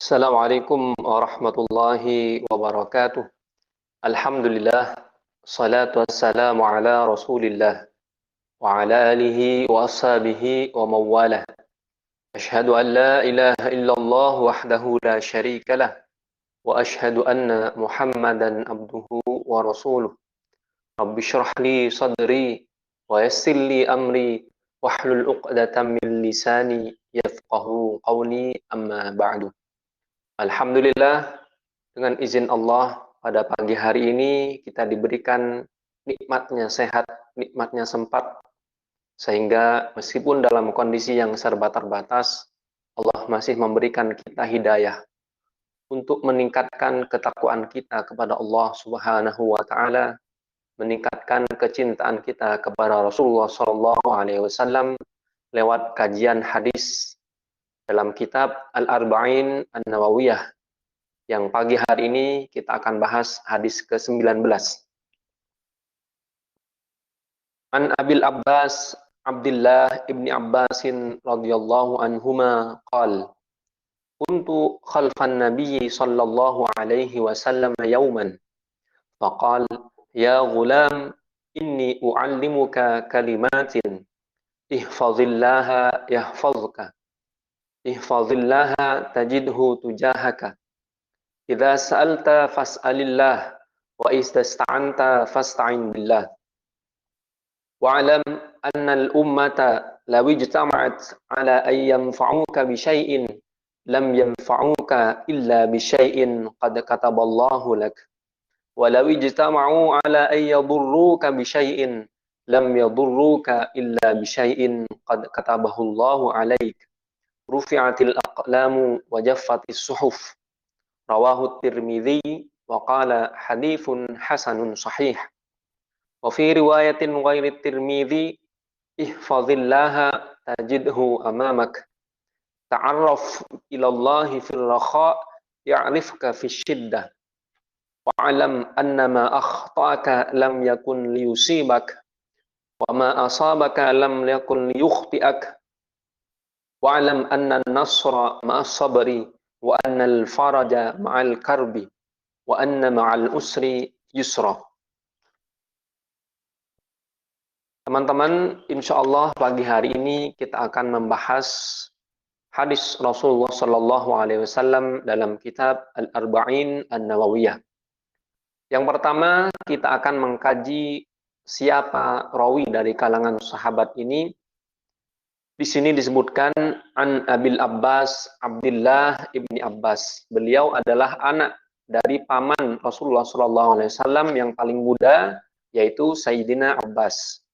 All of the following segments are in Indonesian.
Assalamualaikum warahmatullahi wabarakatuh. Alhamdulillah, salatu wassalamu ala rasulillah, wa ala alihi wa ashabihi wa mawalah. Ashhadu an la ilaha illallah wahdahu la syarika lah, wa ashhadu anna muhammadan abduhu wa rasuluh. Rabbi syrah li sadri, wa yassir li amri, wahlul uqdatan min lisani, yafqahu qawli amma ba'du. Alhamdulillah, dengan izin Allah, pada pagi hari ini kita diberikan nikmatnya sehat, nikmatnya sempat, sehingga meskipun dalam kondisi yang serba terbatas, Allah masih memberikan kita hidayah untuk meningkatkan ketakwaan kita kepada Allah Subhanahu wa Ta'ala, meningkatkan kecintaan kita kepada Rasulullah SAW lewat kajian hadis dalam kitab Al-Arba'in An-Nawawiyah, yang pagi hari ini kita akan bahas hadis ke-19. An Abil Abbas Abdullah ibni Abbasin radhiyallahu anhuma qal kuntu khalfan nabiyyi sallallahu alaihi wasallam yawman faqal ya ghulam inni uallimuka kalimatin ihfazillaha yahfazka ihfazillaha tajidhu tujahaka idza sa'alta fas'alillah wa istasta'anta fasta'in billah wa'lam anna al-ummata law ijtama'at 'ala an yanfa'uka bi syai'in lam yanfa'uka illa bi syai'in qad kataballahu lak wa law ijtama'u 'ala an yadurruka bi syai'in lam yadurruka illa bi syai'in qad katabahu Allahu 'alaik rufi'atil aqlamu wa jaffatis suhuf. Rawahu Tirmidzi wa qala haditsun hasanun sahih. Wa fi riwayatin ghairi Tirmidzi ihfazillaha tajidhu amamak. Ta'arraf ila Allah fil rakha ya'rifka fis shiddah. Wa'lam anna ma akhta'aka lam yakun liyusibak wa ma asabaka lam yakun liyukhti'ak. Wa'lam anna an-nasra ma'as sabri wa annal faraja ma'al karbi wa anna ma'al usri yusra. Teman-teman, insyaallah pagi hari ini kita akan membahas hadis Rasulullah sallallahu alaihi wasallam dalam kitab Al-Arba'in An-Nawawiyah. Yang pertama, kita akan mengkaji siapa rawi dari kalangan sahabat ini. Di sini disebutkan An Abil Abbas Abdullah ibni Abbas. Beliau adalah anak dari paman Rasulullah SAW yang paling muda, yaitu Sayyidina Abbas.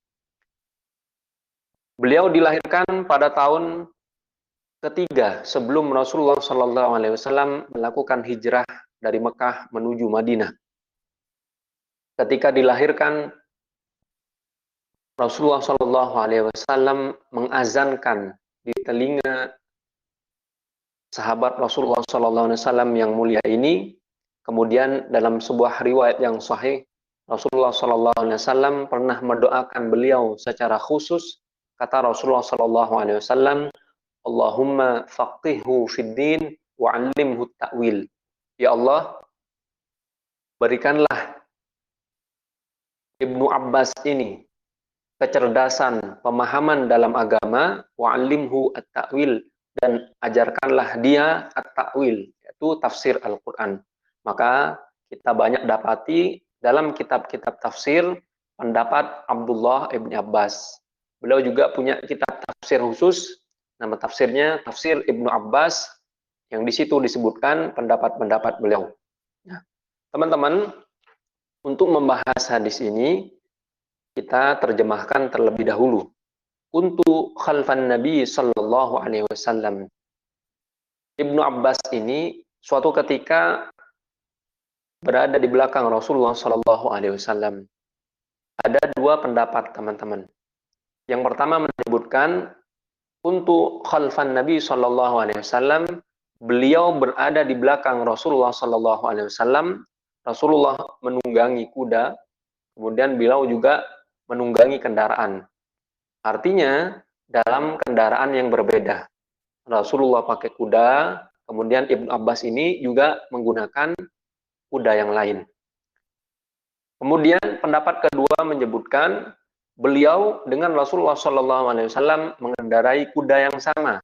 Beliau dilahirkan pada tahun ketiga sebelum Rasulullah SAW melakukan hijrah dari Mekah menuju Madinah. Ketika dilahirkan, Rasulullah SAW mengazankan di telinga sahabat Rasulullah SAW yang mulia ini. Kemudian dalam sebuah riwayat yang sahih, Rasulullah SAW pernah mendoakan beliau secara khusus. Kata Rasulullah SAW, Allahumma faqihhu fid din wa 'allimhu ta'wil. Ya Allah, berikanlah Ibnu Abbas ini kecerdasan, pemahaman dalam agama, wa'allimhu at-ta'wil, dan ajarkanlah dia at-ta'wil, yaitu tafsir Al-Quran. Maka kita banyak dapati dalam kitab-kitab tafsir pendapat Abdullah ibn Abbas. Beliau juga punya kitab tafsir khusus, nama tafsirnya Tafsir Ibnu Abbas, yang di situ disebutkan pendapat-pendapat beliau. Nah, teman-teman, untuk membahas hadis ini, kita terjemahkan terlebih dahulu. Kuntu khalfan Nabi sallallahu alaihi wasallam. Ibnu Abbas ini suatu ketika berada di belakang Rasulullah sallallahu alaihi wasallam. Ada dua pendapat, teman-teman. Yang pertama menyebutkan kuntu khalfan Nabi sallallahu alaihi wasallam, beliau berada di belakang Rasulullah sallallahu alaihi wasallam. Rasulullah menunggangi kuda, kemudian beliau juga menunggangi kendaraan. Artinya dalam kendaraan yang berbeda. Rasulullah pakai kuda, Kemudian Ibnu Abbas ini juga menggunakan kuda yang lain. Kemudian pendapat kedua menyebutkan beliau dengan Rasulullah SAW mengendarai kuda yang sama.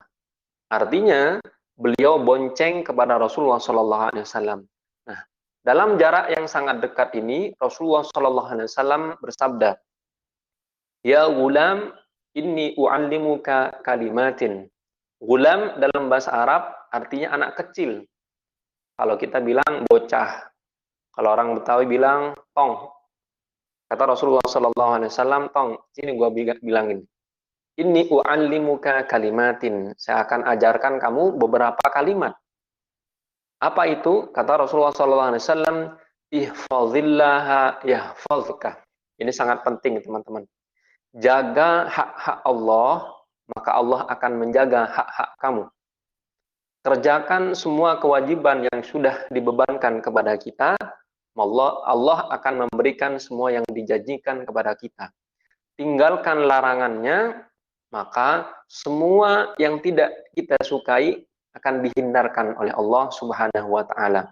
Artinya beliau bonceng kepada Rasulullah SAW. Nah, dalam jarak yang sangat dekat ini Rasulullah SAW bersabda, "Ya gulam, inni u'allimuka kalimatin." Gulam dalam bahasa Arab artinya anak kecil. Kalau kita bilang bocah, kalau orang Betawi bilang tong. Kata Rasulullah SAW, tong, sini gua bilangin. Inni u'allimuka kalimatin. Saya akan ajarkan kamu beberapa kalimat. Apa itu? Kata Rasulullah SAW, ihfazillaha yahfazka. Ini sangat penting, teman-teman. Jaga hak-hak Allah, maka Allah akan menjaga hak-hak kamu. Kerjakan semua kewajiban yang sudah dibebankan kepada kita, Allah akan memberikan semua yang dijanjikan kepada kita. Tinggalkan larangannya, maka semua yang tidak kita sukai akan dihindarkan oleh Allah Subhanahu wa taala.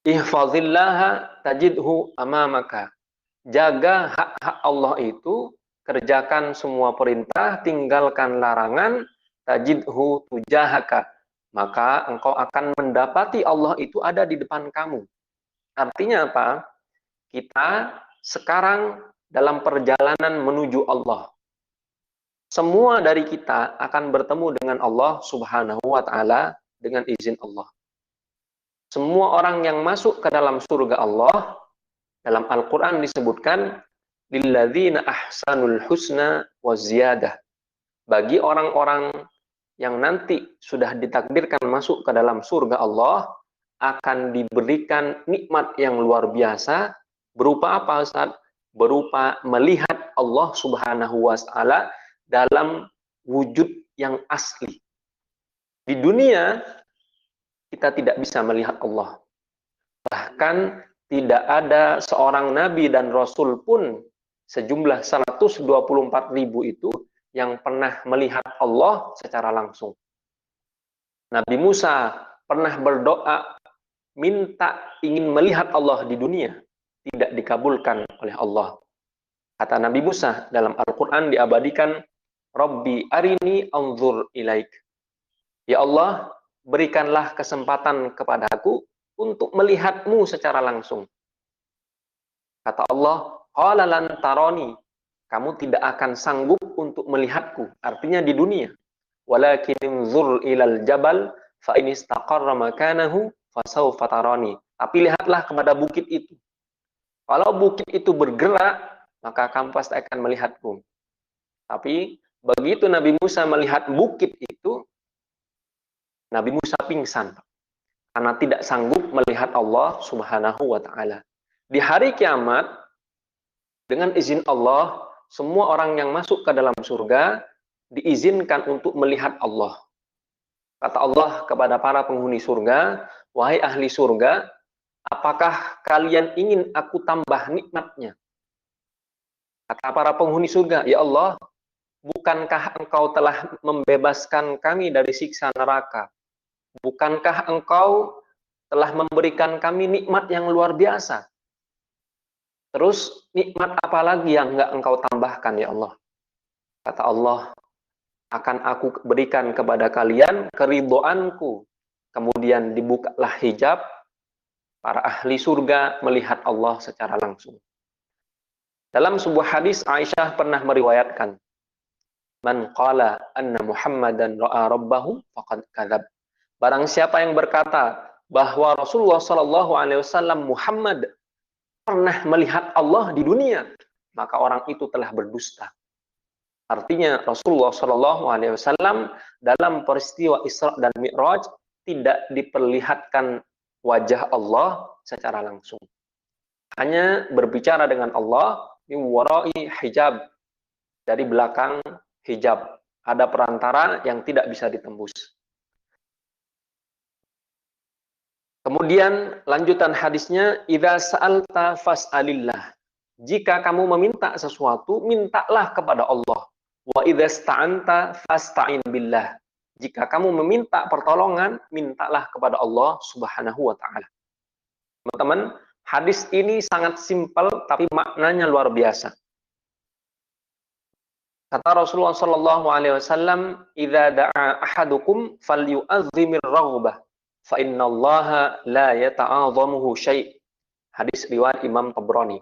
Ihfazillaha tajidhu amamaka. Jaga hak-hak Allah itu, kerjakan semua perintah, tinggalkan larangan, tajidhu tujahaka. Maka engkau akan mendapati Allah itu ada di depan kamu. Artinya apa? Kita sekarang dalam perjalanan menuju Allah. Semua dari kita akan bertemu dengan Allah Subhanahu wa taala dengan izin Allah. Semua orang yang masuk ke dalam surga Allah, dalam Al-Qur'an disebutkan lilladzina ahsanul husna wa ziyadah. Bagi orang-orang yang nanti sudah ditakdirkan masuk ke dalam surga Allah, akan diberikan nikmat yang luar biasa. Berupa apa, Ustaz? Berupa melihat Allah Subhanahu wa taala dalam wujud yang asli. Di dunia kita tidak bisa melihat Allah. Bahkan tidak ada seorang nabi dan rasul pun sejumlah 124.000 itu yang pernah melihat Allah secara langsung. Nabi Musa pernah berdoa minta ingin melihat Allah di dunia, tidak dikabulkan oleh Allah. Kata Nabi Musa dalam Al-Quran diabadikan, Rabbi arini anzur ilaik. Ya Allah, berikanlah kesempatan kepadaku untuk melihatmu secara langsung. Kata Allah, qala lan tarani, kamu tidak akan sanggup untuk melihatku. Artinya di dunia. Walakin anzur ilal jabal fa in istaqarra makanahu fasawfa tarani. Tapi lihatlah kepada bukit itu. Kalau bukit itu bergerak, maka kamu pasti akan melihatku. Tapi begitu Nabi Musa melihat bukit itu, Nabi Musa pingsan karena tidak sanggup melihat Allah Subhanahu wa taala. Di hari kiamat, dengan izin Allah, semua orang yang masuk ke dalam surga diizinkan untuk melihat Allah. Kata Allah kepada para penghuni surga, wahai ahli surga, apakah kalian ingin aku tambah nikmatnya? Kata para penghuni surga, ya Allah, bukankah engkau telah membebaskan kami dari siksa neraka? Bukankah engkau telah memberikan kami nikmat yang luar biasa? Terus nikmat apa lagi yang enggak engkau tambahkan ya Allah? Kata Allah, akan aku berikan kepada kalian keridhoanku. Kemudian dibukalah hijab, para ahli surga melihat Allah secara langsung. Dalam sebuah hadis Aisyah pernah meriwayatkan, man qala anna Muhammadan ra'a rabbahu faqad kadzab. Barang siapa yang berkata bahwa Rasulullah SAW Muhammad pernah melihat Allah di dunia, maka orang itu telah berdusta. Artinya Rasulullah SAW dalam peristiwa Isra dan Mi'raj tidak diperlihatkan wajah Allah secara langsung. Hanya berbicara dengan Allah min warai hijab, dari belakang hijab. Ada perantara yang tidak bisa ditembus. Kemudian lanjutan hadisnya, idza sa'alta fas'alillah. Jika kamu meminta sesuatu, mintalah kepada Allah. Wa idza sta'anta fasta'in billah. Jika kamu meminta pertolongan, mintalah kepada Allah Subhanahu wa taala. Teman-teman, hadis ini sangat simpel tapi maknanya luar biasa. Kata Rasulullah sallallahu alaihi wasallam, "Idza da'a ahadukum falyu'azzimir raghbah, fa innallaha la yata'adhamuhu syai'." Hadis riwayat Imam Tabrani.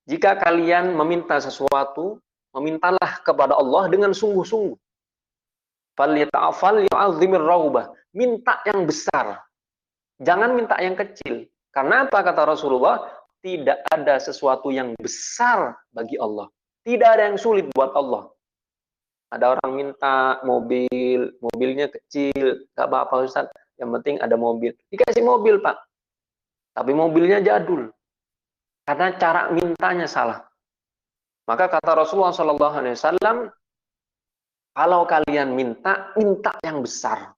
Jika kalian meminta sesuatu, memintalah kepada Allah dengan sungguh-sungguh. Falyu'azzimir raghbah, minta yang besar. Jangan minta yang kecil. Karena apa kata Rasulullah? Tidak ada sesuatu yang besar bagi Allah. Tidak ada yang sulit buat Allah. Ada orang minta mobil, mobilnya kecil, gak apa-apa Ustaz, yang penting ada mobil. Dikasih mobil Pak, tapi mobilnya jadul, karena cara mintanya salah. Maka kata Rasulullah SAW, kalau kalian minta, minta yang besar.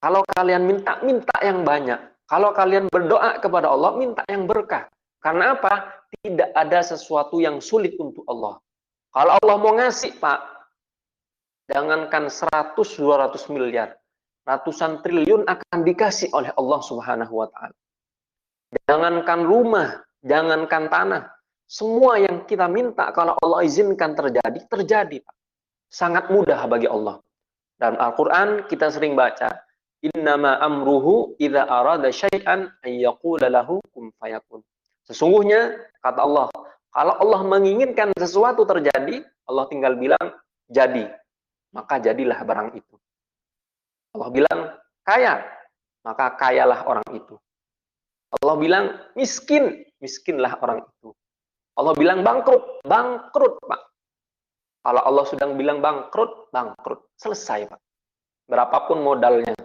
Kalau kalian minta, minta yang banyak. Kalau kalian berdoa kepada Allah, minta yang berkah. Karena apa? Tidak ada sesuatu yang sulit untuk Allah. Kalau Allah mau ngasih Pak, jangankan 100-200 miliar, ratusan triliun akan dikasih oleh Allah Subhanahu wa taala. Jangankan rumah, jangankan tanah, semua yang kita minta kalau Allah izinkan terjadi, terjadi, Pak. Sangat mudah bagi Allah. Dalam Al-Qur'an kita sering baca, innama amruhu idza arada syai'an ayyaqula lahu kun fayakun. Sesungguhnya kata Allah, kalau Allah menginginkan sesuatu terjadi, Allah tinggal bilang jadi. Maka jadilah barang itu. Allah bilang kaya, maka kayalah orang itu. Allah bilang miskin, miskinlah orang itu. Allah bilang bangkrut, bangkrut Pak. Kalau Allah sudah bilang bangkrut, bangkrut. Selesai Pak. Berapapun modalnya,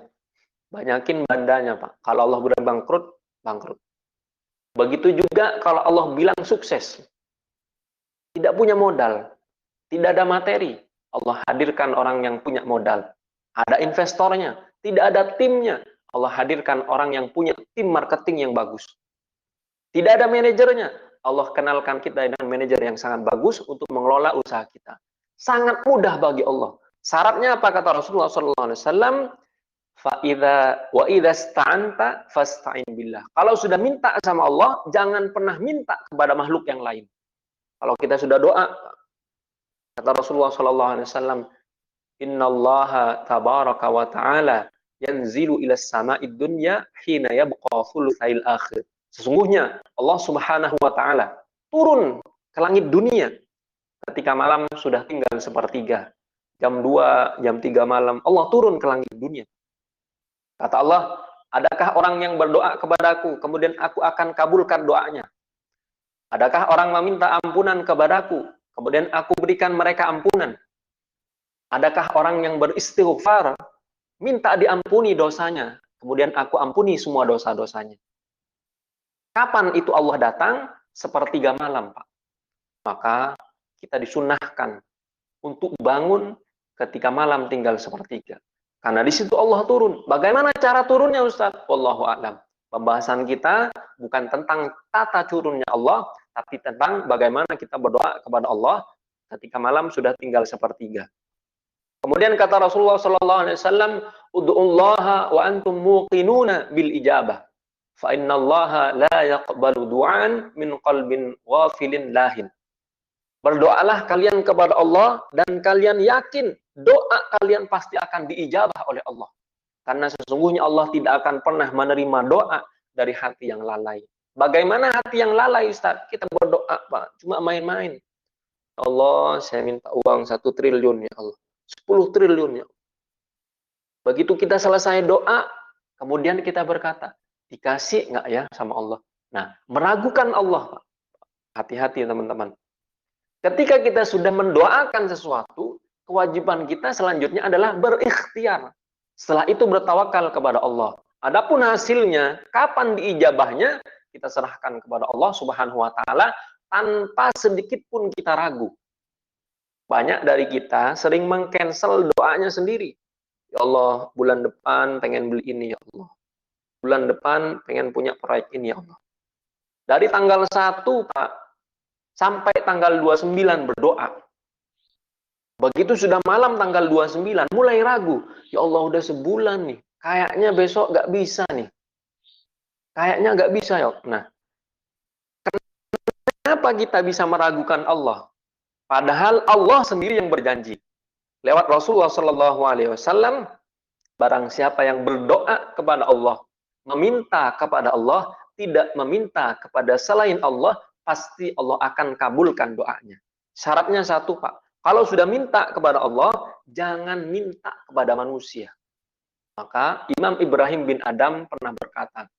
banyakin bandanya Pak. Kalau Allah bilang bangkrut, bangkrut. Begitu juga kalau Allah bilang sukses. Tidak punya modal, tidak ada materi, Allah hadirkan orang yang punya modal. Ada investornya, tidak ada timnya. Allah hadirkan orang yang punya tim marketing yang bagus. Tidak ada manajernya. Allah kenalkan kita dengan manajer yang sangat bagus untuk mengelola usaha kita. Sangat mudah bagi Allah. Syaratnya apa kata Rasulullah SAW? Wa idza sta'anta fasta'in billah. Kalau sudah minta sama Allah, jangan pernah minta kepada makhluk yang lain. Kalau kita sudah doa, kata Rasulullah SAW, Innallaha tabaraka wa ta'ala yanzilu ila sama'id dunya hina yabqa thulutsail akhir. Sesungguhnya Allah Subhanahu wa taala turun ke langit dunia ketika malam sudah tinggal sepertiga. Jam 2, jam 3 malam Allah turun ke langit dunia. Kata Allah, adakah orang yang berdoa kepadaku kemudian aku akan kabulkan doanya? Adakah orang meminta ampunan kepadaku kemudian aku berikan mereka ampunan? Adakah orang yang beristighfar, minta diampuni dosanya, kemudian aku ampuni semua dosa-dosanya? Kapan itu Allah datang? Sepertiga malam, Pak. Maka kita disunahkan untuk bangun ketika malam tinggal sepertiga. Karena di situ Allah turun. Bagaimana cara turunnya, Ustaz? Wallahu a'lam. Pembahasan kita bukan tentang tata turunnya Allah, tapi tentang bagaimana kita berdoa kepada Allah ketika malam sudah tinggal sepertiga. Kemudian kata Rasulullah SAW, "Ud'ullaha wa antum muqinuna bil ijabah, fa innallaha la yaqbalu du'an min qalbin ghafilin lahin." Berdoalah kalian kepada Allah dan kalian yakin doa kalian pasti akan diijabah oleh Allah. Karena sesungguhnya Allah tidak akan pernah menerima doa dari hati yang lalai. Bagaimana hati yang lalai, Ustaz? Kita berdoa, Pak, cuma main-main. Allah, saya minta uang 1 triliun ya Allah. 10 triliun ya. Begitu kita selesai doa, kemudian kita berkata, dikasih nggak ya sama Allah? Nah, meragukan Allah. Hati-hati teman-teman. Ketika kita sudah mendoakan sesuatu, kewajiban kita selanjutnya adalah berikhtiar. Setelah itu bertawakal kepada Allah. Adapun hasilnya, kapan diijabahnya, kita serahkan kepada Allah Subhanahu wa taala tanpa sedikit pun kita ragu. Banyak dari kita sering meng-cancel doanya sendiri. Ya Allah, bulan depan pengen beli ini ya Allah. Bulan depan pengen punya proyek ini ya Allah. Dari tanggal 1, Pak, sampai tanggal 29 berdoa. Begitu sudah malam tanggal 29, mulai ragu. Ya Allah, udah sebulan nih. Kayaknya besok nggak bisa nih. Kayaknya nggak bisa ya. Nah, kenapa kita bisa meragukan Allah? Padahal Allah sendiri yang berjanji. Lewat Rasulullah Shallallahu Alaihi Wasallam, barang siapa yang berdoa kepada Allah, meminta kepada Allah, tidak meminta kepada selain Allah, pasti Allah akan kabulkan doanya. Syaratnya satu, Pak. Kalau sudah minta kepada Allah, jangan minta kepada manusia. Maka Imam Ibrahim bin Adam pernah berkata,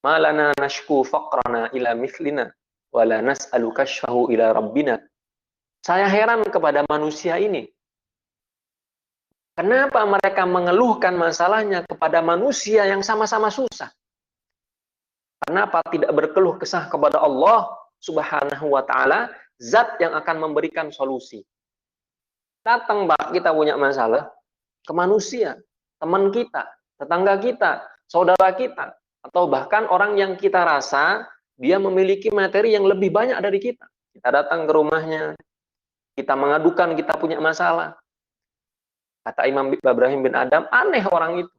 "Malana nashku faqrana ila mithlina, wala nas'alu kashfahu ila rabbina." Saya heran kepada manusia ini. Kenapa mereka mengeluhkan masalahnya kepada manusia yang sama-sama susah? Kenapa tidak berkeluh kesah kepada Allah Subhanahu wa taala, zat yang akan memberikan solusi? Datang, Pak, kita punya masalah ke manusia, teman kita, tetangga kita, saudara kita, atau bahkan orang yang kita rasa dia memiliki materi yang lebih banyak dari kita. Kita datang ke rumahnya, kita mengadukan kita punya masalah. Kata Imam Ibrahim bin Adam, aneh orang itu.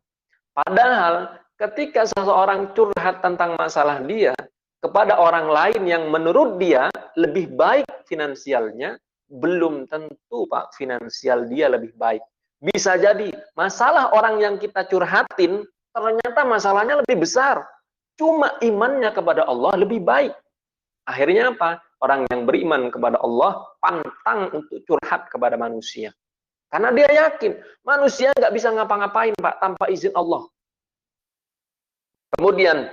Padahal ketika seseorang curhat tentang masalah dia kepada orang lain yang menurut dia lebih baik finansialnya, belum tentu, Pak, finansial dia lebih baik. Bisa jadi masalah orang yang kita curhatin ternyata masalahnya lebih besar. Cuma imannya kepada Allah lebih baik. Akhirnya apa? Orang yang beriman kepada Allah pantang untuk curhat kepada manusia. Karena dia yakin manusia nggak bisa ngapa-ngapain, Pak, tanpa izin Allah. Kemudian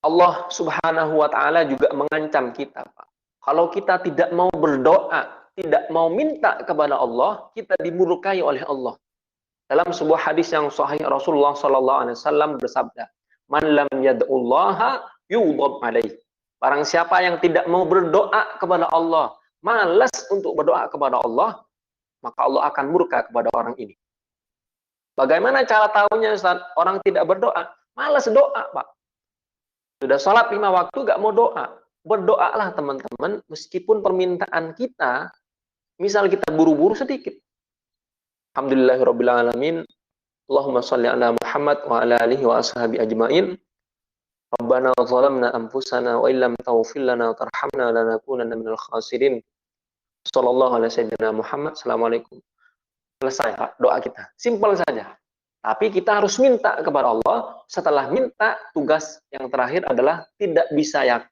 Allah Subhanahu wa taala juga mengancam kita, Pak. Kalau kita tidak mau berdoa, tidak mau minta kepada Allah, kita dimurkai oleh Allah. Dalam sebuah hadis yang sahih, Rasulullah sallallahu alaihi wasallam bersabda, "Man lam yad'ullaha yughdab alaih." Barang siapa yang tidak mau berdoa kepada Allah, malas untuk berdoa kepada Allah, maka Allah akan murka kepada orang ini. Bagaimana cara tahunya, Ustaz? Orang tidak berdoa, malas doa, Pak. Sudah sholat 5 waktu, gak mau doa. Berdoalah, teman-teman, meskipun permintaan kita, misal kita buru-buru sedikit. Alhamdulillahirrabbilalamin. Allahumma sholli ala Muhammad wa ala alihi wa ashabi ajma'in. Rabbana zalamna anfusana wa illam taghfir lana wa tarhamna lanakunanna minal khasirin. Sallallahu alaihi sayyidina Muhammad. Assalamualaikum. Selesai, Pak, doa kita. Simpel saja. Tapi kita harus minta kepada Allah. Setelah minta, tugas yang terakhir adalah tidak bisa yakin.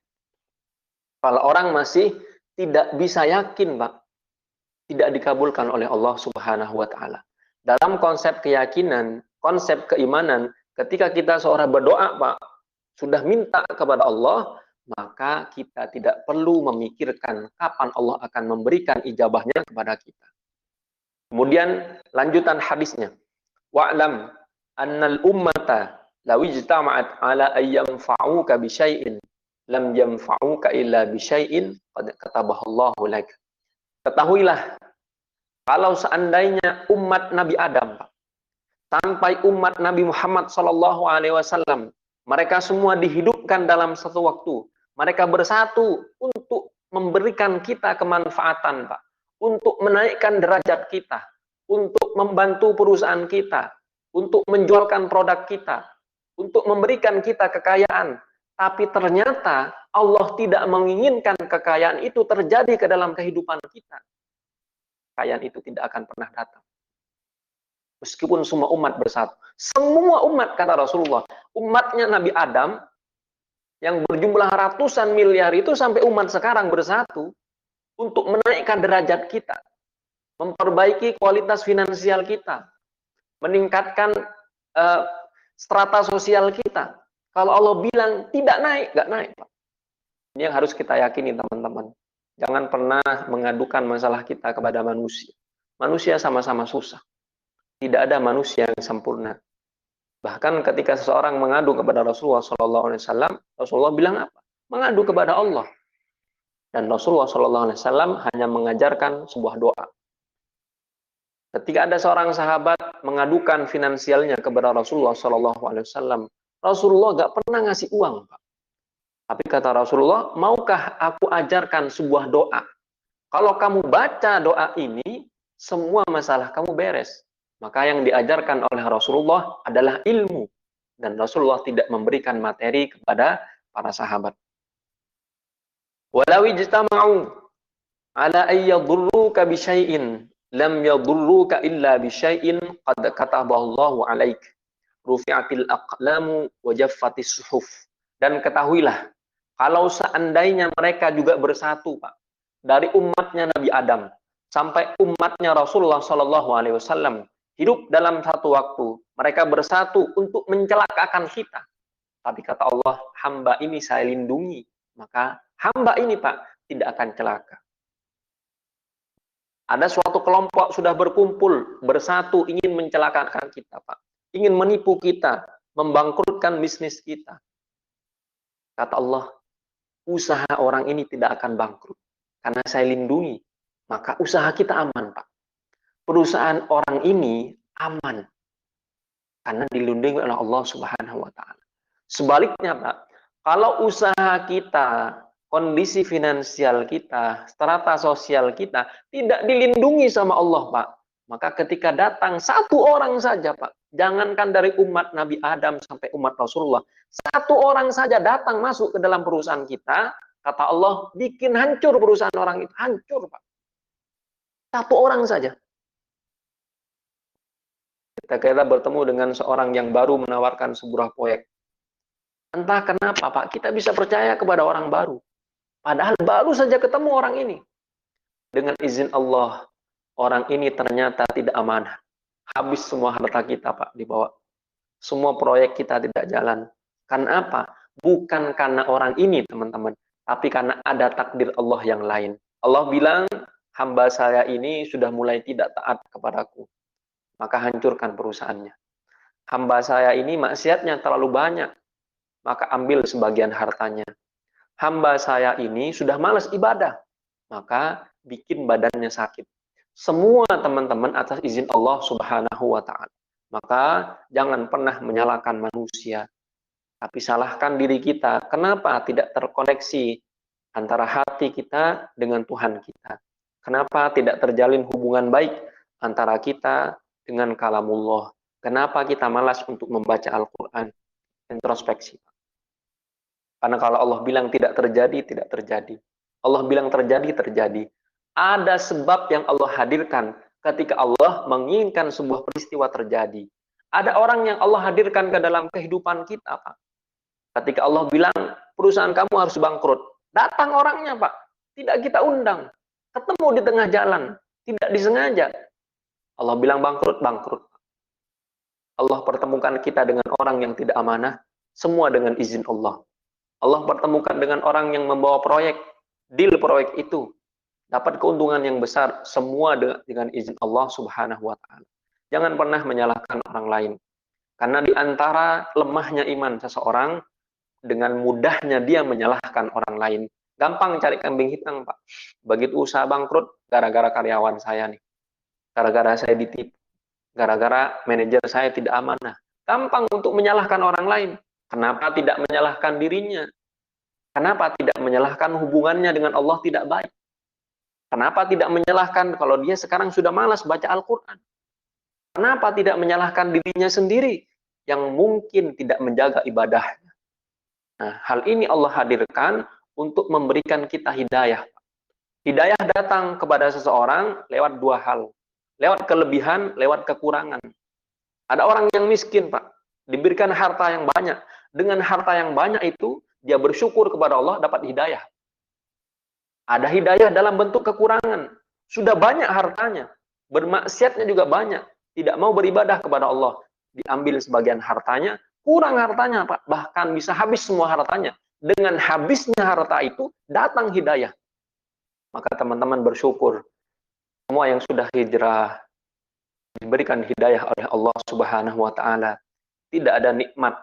Kalau orang masih tidak bisa yakin, Pak, tidak dikabulkan oleh Allah Subhanahu wa taala. Dalam konsep keyakinan, konsep keimanan, ketika kita seorang berdoa, Pak, sudah minta kepada Allah, maka kita tidak perlu memikirkan kapan Allah akan memberikan ijabahnya kepada kita. Kemudian lanjutan hadisnya. Wa'lam annal ummata law ijtama'at ala ayyamfa'uka bi syai'in lam yanfa'uka illa bi syai'in qad katabahu Allahu lak. Ketahuilah, kalau seandainya umat Nabi Adam, sampai umat Nabi Muhammad sallallahu alaihi wasallam, mereka semua dihidupkan dalam satu waktu, mereka bersatu untuk memberikan kita kemanfaatan, Pak, untuk menaikkan derajat kita, untuk membantu perusahaan kita, untuk menjualkan produk kita, untuk memberikan kita kekayaan. Tapi ternyata Allah tidak menginginkan kekayaan itu terjadi ke dalam kehidupan kita. Kekayaan itu tidak akan pernah datang. Meskipun semua umat bersatu. Semua umat, kata Rasulullah, umatnya Nabi Adam, yang berjumlah ratusan miliar itu sampai umat sekarang bersatu untuk menaikkan derajat kita, memperbaiki kualitas finansial kita, meningkatkan strata sosial kita. Kalau Allah bilang tidak naik, nggak naik, Pak. Ini yang harus kita yakini, teman-teman. Jangan pernah mengadukan masalah kita kepada manusia. Manusia sama-sama susah. Tidak ada manusia yang sempurna. Bahkan ketika seseorang mengadu kepada Rasulullah SAW, Rasulullah bilang apa? Mengadu kepada Allah. Dan Rasulullah SAW hanya mengajarkan sebuah doa. Ketika ada seorang sahabat mengadukan finansialnya kepada Rasulullah SAW, Rasulullah gak pernah ngasih uang, Pak. Tapi kata Rasulullah, maukah aku ajarkan sebuah doa Kalau kamu baca doa ini, semua masalah kamu beres. Maka yang diajarkan oleh Rasulullah adalah ilmu. Dan Rasulullah tidak memberikan materi kepada para sahabat. Walau ijtama'u ala ayyadurruka bisyai'in lam yadurruka illa bisyai'in qad kataballahu alaik. Rufi'atil aqlamu wa jaffatis suhuf. Dan ketahuilah, kalau seandainya mereka juga bersatu, Pak, dari umatnya Nabi Adam sampai umatnya Rasulullah Shallallahu Alaihi Wasallam hidup dalam satu waktu, mereka bersatu untuk mencelakakan kita. Tapi kata Allah, hamba ini saya lindungi, maka hamba ini, Pak, tidak akan celaka. Ada suatu kelompok sudah berkumpul, bersatu, ingin mencelakakan kita, Pak. Ingin menipu kita, membangkrutkan bisnis kita. Kata Allah, usaha orang ini tidak akan bangkrut. Karena saya lindungi, maka usaha kita aman, Pak. Perusahaan orang ini aman. Karena dilindungi oleh Allah Subhanahu wa Ta'ala. Sebaliknya, Pak, kalau usaha kita, kondisi finansial kita, strata sosial kita tidak dilindungi sama Allah, Pak, maka ketika datang satu orang saja, Pak, jangankan dari umat Nabi Adam sampai umat Rasulullah, satu orang saja datang masuk ke dalam perusahaan kita, kata Allah, bikin hancur perusahaan orang itu, hancur, Pak. Satu orang saja. Kita bertemu dengan seorang yang baru menawarkan sebuah proyek. Entah kenapa, Pak, kita bisa percaya kepada orang baru. Padahal baru saja ketemu orang ini. Dengan izin Allah, orang ini ternyata tidak amanah. Habis semua harta kita, Pak, dibawa. Semua proyek kita tidak jalan. Karena apa? Bukan karena orang ini, teman-teman. Tapi karena ada takdir Allah yang lain. Allah bilang, hamba saya ini sudah mulai tidak taat kepadaku. Maka hancurkan perusahaannya. Hamba saya ini maksiatnya terlalu banyak. Maka ambil sebagian hartanya. Hamba saya ini sudah malas ibadah, maka bikin badannya sakit. Semua teman-teman atas izin Allah Subhanahu wa Ta'ala. Maka jangan pernah menyalahkan manusia, tapi salahkan diri kita. Kenapa tidak terkoneksi antara hati kita dengan Tuhan kita? Kenapa tidak terjalin hubungan baik antara kita dengan kalamullah? Kenapa kita malas untuk membaca Al-Quran? Introspeksi. Karena kalau Allah bilang tidak terjadi, tidak terjadi. Allah bilang terjadi, terjadi. Ada sebab yang Allah hadirkan ketika Allah menginginkan sebuah peristiwa terjadi. Ada orang yang Allah hadirkan ke dalam kehidupan kita, Pak. Ketika Allah bilang, perusahaan kamu harus bangkrut. Datang orangnya, Pak. Tidak kita undang. Ketemu di tengah jalan. Tidak disengaja. Allah bilang bangkrut, bangkrut. Allah pertemukan kita dengan orang yang tidak amanah. Semua dengan izin Allah. Allah pertemukan dengan orang yang membawa proyek, deal proyek itu, dapat keuntungan yang besar, semua dengan izin Allah Subhanahu wa Ta'ala. Jangan pernah menyalahkan orang lain, karena di antara lemahnya iman seseorang, dengan mudahnya dia menyalahkan orang lain. Gampang cari kambing hitam, Pak. Begitu usaha bangkrut, gara-gara karyawan saya nih, gara-gara saya ditipu, gara-gara manajer saya tidak amanah. Gampang untuk menyalahkan orang lain. Kenapa tidak menyalahkan dirinya? Kenapa tidak menyalahkan hubungannya dengan Allah tidak baik? Kenapa tidak menyalahkan kalau dia sekarang sudah malas baca Al-Quran? Kenapa tidak menyalahkan dirinya sendiri yang mungkin tidak menjaga ibadahnya? Nah, hal ini Allah hadirkan untuk memberikan kita hidayah. Hidayah datang kepada seseorang lewat dua hal. Lewat kelebihan, lewat kekurangan. Ada orang yang miskin, Pak. Diberikan harta yang banyak. Dengan harta yang banyak itu, dia bersyukur kepada Allah dapat hidayah. Ada hidayah dalam bentuk kekurangan. Sudah banyak hartanya. Bermaksiatnya juga banyak. Tidak mau beribadah kepada Allah. Diambil sebagian hartanya, kurang hartanya, Pak. Bahkan bisa habis semua hartanya. Dengan habisnya harta itu, datang hidayah. Maka teman-teman bersyukur. Semua yang sudah hijrah, diberikan hidayah oleh Allah Subhanahu wa Ta'ala. Tidak ada nikmat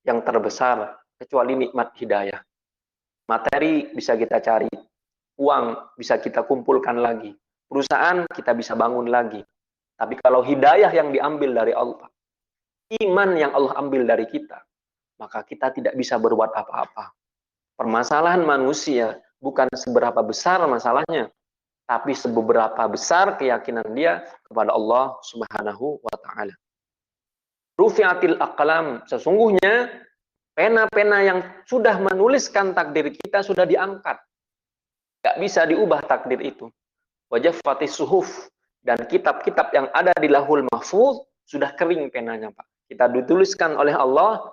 yang terbesar kecuali nikmat hidayah. Materi bisa kita cari, uang bisa kita kumpulkan lagi, perusahaan kita bisa bangun lagi. Tapi kalau hidayah yang diambil dari Allah, iman yang Allah ambil dari kita, maka kita tidak bisa berbuat apa-apa. Permasalahan manusia bukan seberapa besar masalahnya, tapi seberapa besar keyakinan dia kepada Allah Subhanahu wa taala. Rufi'atil aqlam, sesungguhnya pena-pena yang sudah menuliskan takdir kita sudah diangkat. Gak bisa diubah takdir itu. Wajaffatis suhuf, dan kitab-kitab yang ada di Lauhul Mahfuz sudah kering penanya, Pak. Kita dituliskan oleh Allah,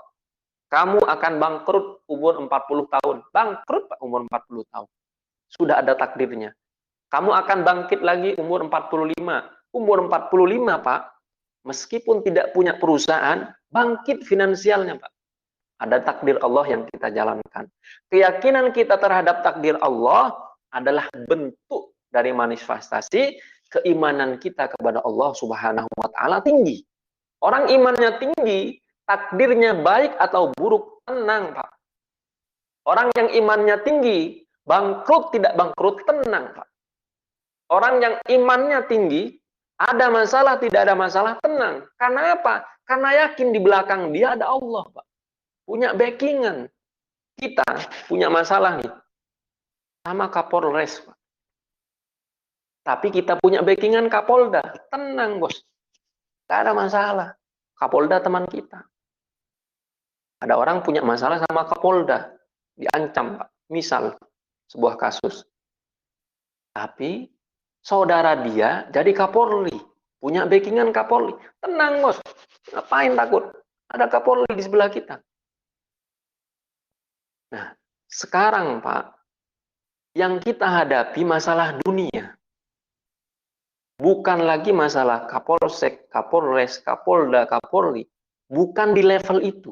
kamu akan bangkrut umur 40 tahun. Bangkrut, Pak, umur 40 tahun. Sudah ada takdirnya. Kamu akan bangkit lagi umur 45. Umur 45, Pak, meskipun tidak punya perusahaan, bangkit finansialnya, Pak. Ada takdir Allah yang kita jalankan. Keyakinan kita terhadap takdir Allah adalah bentuk dari manifestasi keimanan kita kepada Allah Subhanahu wa taala tinggi. Orang imannya tinggi, takdirnya baik atau buruk, tenang, Pak. Orang yang imannya tinggi, bangkrut tidak bangkrut, tenang, Pak. Orang yang imannya tinggi, ada masalah tidak ada masalah, tenang. Karena apa? Karena yakin di belakang dia ada Allah, Pak. Punya backingan. Kita punya masalah nih sama Kapolres, Pak. Tapi kita punya backingan Kapolda. Tenang, bos. Gak ada masalah. Kapolda teman kita. Ada orang punya masalah sama Kapolda. Diancam, Pak. Misal, sebuah kasus. Tapi, saudara dia jadi Kapolri. Punya backingan Kapolri. Tenang, bos. Ngapain takut? Ada Kapolri di sebelah kita. Nah, sekarang, Pak, yang kita hadapi masalah dunia. Bukan lagi masalah Kapolsek, Kapolres, Kapolda, Kapolri. Bukan di level itu.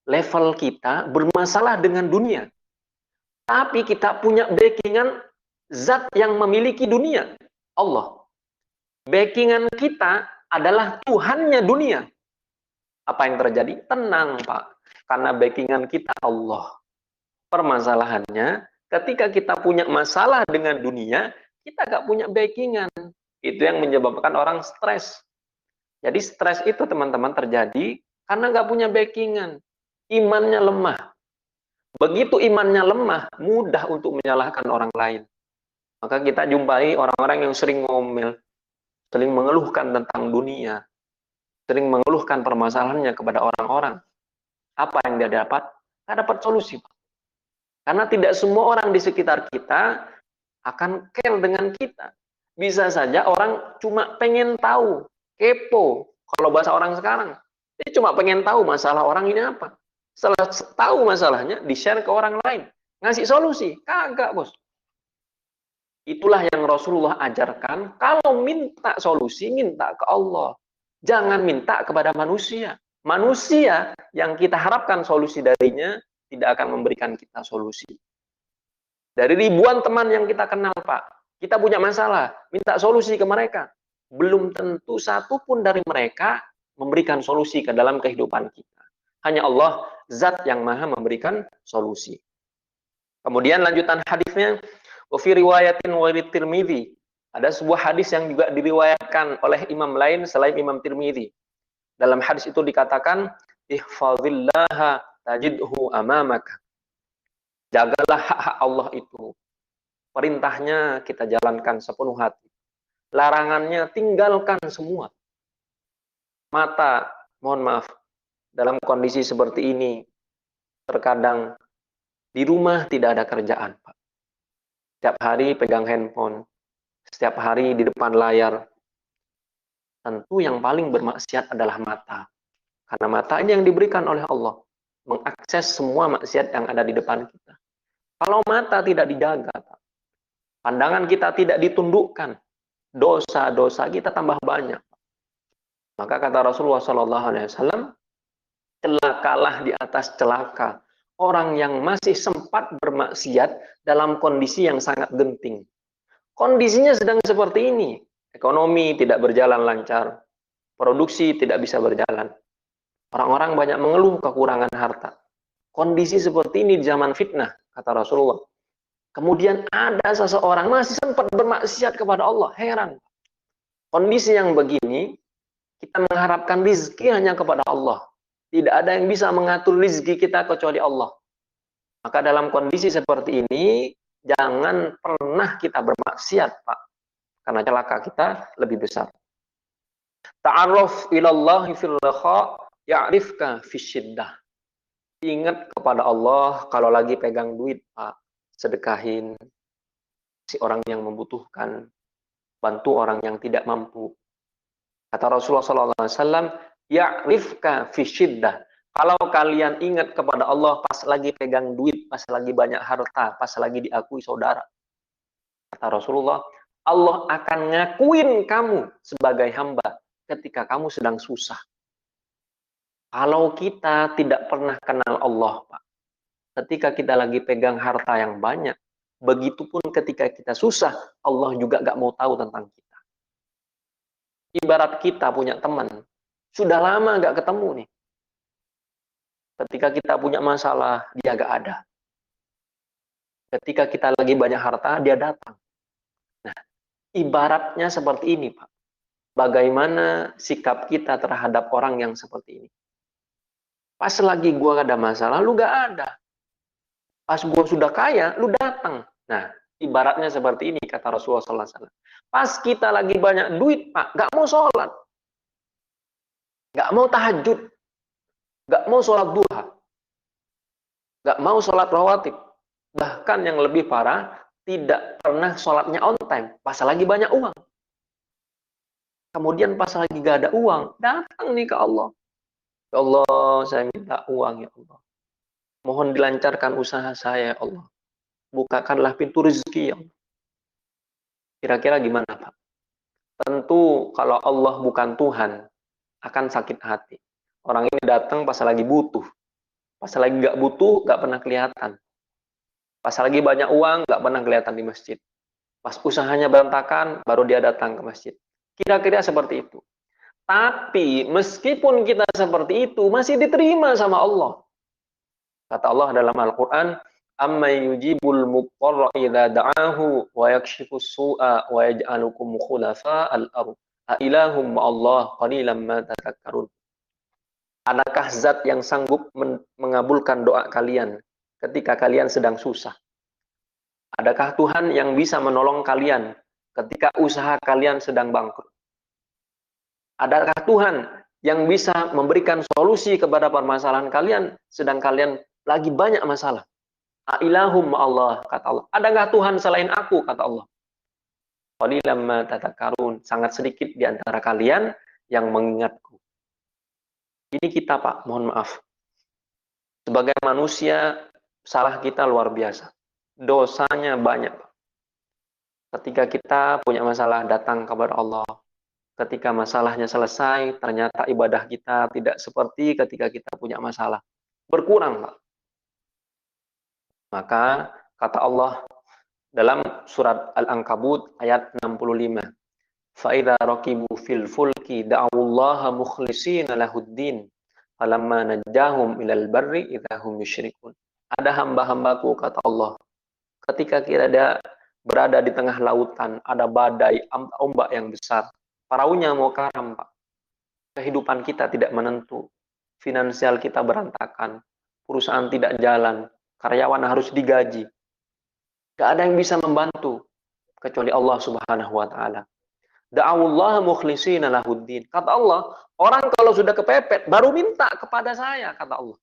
Level kita bermasalah dengan dunia. Tapi kita punya backingan zat yang memiliki dunia. Allah. Backingan kita adalah Tuhannya dunia. Apa yang terjadi? Tenang, Pak. Karena backingan kita Allah. Permasalahannya, ketika kita punya masalah dengan dunia, kita gak punya backingan. Itu yang menyebabkan orang stres. Jadi stres itu, teman-teman, terjadi karena gak punya backingan. Imannya lemah. Begitu imannya lemah, mudah untuk menyalahkan orang lain. Maka kita jumpai orang-orang yang sering ngomel, sering mengeluhkan tentang dunia, sering mengeluhkan permasalahannya kepada orang-orang. Apa yang dia dapat? Gak dapat solusi, Pak. Karena tidak semua orang di sekitar kita akan care dengan kita. Bisa saja orang cuma pengen tahu, kepo. Kalau bahasa orang sekarang, dia cuma pengen tahu masalah orang ini apa. Setelah tahu masalahnya, di-share ke orang lain. Ngasih solusi, kagak, bos. Itulah yang Rasulullah ajarkan, kalau minta solusi, minta ke Allah. Jangan minta kepada manusia. Manusia yang kita harapkan solusi darinya, tidak akan memberikan kita solusi. Dari ribuan teman yang kita kenal, Pak, kita punya masalah, minta solusi ke mereka. Belum tentu satu pun dari mereka memberikan solusi ke dalam kehidupan kita. Hanya Allah, zat yang maha memberikan solusi. Kemudian lanjutan hadisnya, wa fi riwayatin wa Tirmidzi. Ada sebuah hadis yang juga diriwayatkan oleh imam lain selain Imam Tirmidzi. Dalam hadis itu dikatakan, ihfazillaha tajidhu amamaka. Jagalah hak-hak Allah itu. Perintahnya kita jalankan sepenuh hati. Larangannya tinggalkan semua. Mata, mohon maaf, dalam kondisi seperti ini, terkadang di rumah tidak ada kerjaan, Pak. Setiap hari pegang handphone, setiap hari di depan layar. Tentu yang paling bermaksiat adalah mata. Karena mata ini yang diberikan oleh Allah. Mengakses semua maksiat yang ada di depan kita. Kalau mata tidak dijaga, Pak, pandangan kita tidak ditundukkan, dosa-dosa kita tambah banyak. Maka kata Rasulullah SAW, celakalah di atas celaka orang yang masih sempat bermaksiat dalam kondisi yang sangat genting. Kondisinya sedang seperti ini, ekonomi tidak berjalan lancar, produksi tidak bisa berjalan. Orang-orang banyak mengeluh kekurangan harta. Kondisi seperti ini di zaman fitnah, kata Rasulullah. Kemudian ada seseorang masih sempat bermaksiat kepada Allah. Heran. Kondisi yang begini, kita mengharapkan rizki hanya kepada Allah. Tidak ada yang bisa mengatur rizki kita kecuali Allah. Maka dalam kondisi seperti ini, jangan pernah kita bermaksiat, Pak. karena celaka kita lebih besar. Ta'arruf ilallahi fil rakha ya'rifka fisyiddah. Ingat kepada Allah kalau lagi pegang duit, Pak. Sedekahin si orang yang membutuhkan, bantu orang yang tidak mampu. Kata Rasulullah SAW, ya'rifka fisyiddah. Kalau kalian ingat kepada Allah pas lagi pegang duit, pas lagi banyak harta, pas lagi diakui saudara. Kata Rasulullah, Allah akan ngakuin kamu sebagai hamba ketika kamu sedang susah. Kalau kita tidak pernah kenal Allah, Pak, ketika kita lagi pegang harta yang banyak, begitupun ketika kita susah, Allah juga gak mau tahu tentang kita. Ibarat kita punya teman, sudah lama gak ketemu nih. Ketika kita punya masalah, dia gak ada. Ketika kita lagi banyak harta, dia datang. Nah, ibaratnya seperti ini, Pak. Bagaimana sikap kita terhadap orang yang seperti ini? Pas lagi gua ada masalah, lu gak ada. Pas gua sudah kaya, lu datang. Nah, ibaratnya seperti ini, kata Rasulullah SAW. Pas kita lagi banyak duit, Pak, gak mau sholat. Gak mau tahajud. Gak mau sholat duha. Gak mau sholat rawatib. Bahkan yang lebih parah, tidak pernah sholatnya on time. Pas lagi banyak uang. Kemudian pas lagi gak ada uang, datang nih ke Allah. Ya Allah, saya minta uang ya Allah. Mohon dilancarkan usaha saya ya Allah. Bukakanlah pintu rezeki ya Allah. Kira-kira gimana Pak? Tentu kalau Allah bukan Tuhan, akan sakit hati. Orang ini datang pas lagi butuh. Pas lagi gak butuh, gak pernah kelihatan. Pas lagi banyak uang, gak pernah kelihatan di masjid. Pas usahanya berantakan, baru dia datang ke masjid. Kira-kira seperti itu. Tapi meskipun kita seperti itu, masih diterima sama Allah. Kata Allah dalam Al-Quran, "Amma yujibul muqtarra idza da'ahu wa yakshifus su'a wa yaj'alukum khulafa'al ardh. A ilahum ma'allah qalilan ma tadhakkarun." Adakah zat yang sanggup mengabulkan doa kalian ketika kalian sedang susah? Adakah Tuhan yang bisa menolong kalian ketika usaha kalian sedang bangkrut? Adakah Tuhan yang bisa memberikan solusi kepada permasalahan kalian sedang kalian lagi banyak masalah? Ilahum Allah, kata Allah. Adakah Tuhan selain aku, kata Allah. Qalilan ma tadhakkarun, sangat sedikit di antara kalian yang mengingatku. Ini kita, Pak, mohon maaf. Sebagai manusia, salah kita luar biasa. Dosanya banyak, Pak. Ketika kita punya masalah, datang kepada Allah. Ketika masalahnya selesai, ternyata ibadah kita tidak seperti ketika kita punya masalah. Berkurang, Pak. Maka, kata Allah dalam surat Al-Ankabut ayat 65. فَإِذَا رَكِبُوا فِي الْفُلْكِ دَعَوُا اللَّهَ مُخْلِصِينَ لَهُ الدِّينَ فَلَمَّا نَجَّاهُمْ إِلَى الْبَرِّ إِذَا هُمْ يُشْرِكُونَ. Ada hamba-hambaku, kata Allah, ketika kita berada di tengah lautan, ada badai, ombak yang besar, paraunya mau karam, Pak. Kehidupan kita tidak menentu, finansial kita berantakan, perusahaan tidak jalan, karyawan harus digaji. Gak ada yang bisa membantu kecuali Allah Subhanahu wa taala. Da'awullah mukhlishina lahuddin. Kata Allah, orang kalau sudah kepepet baru minta kepada saya, kata Allah.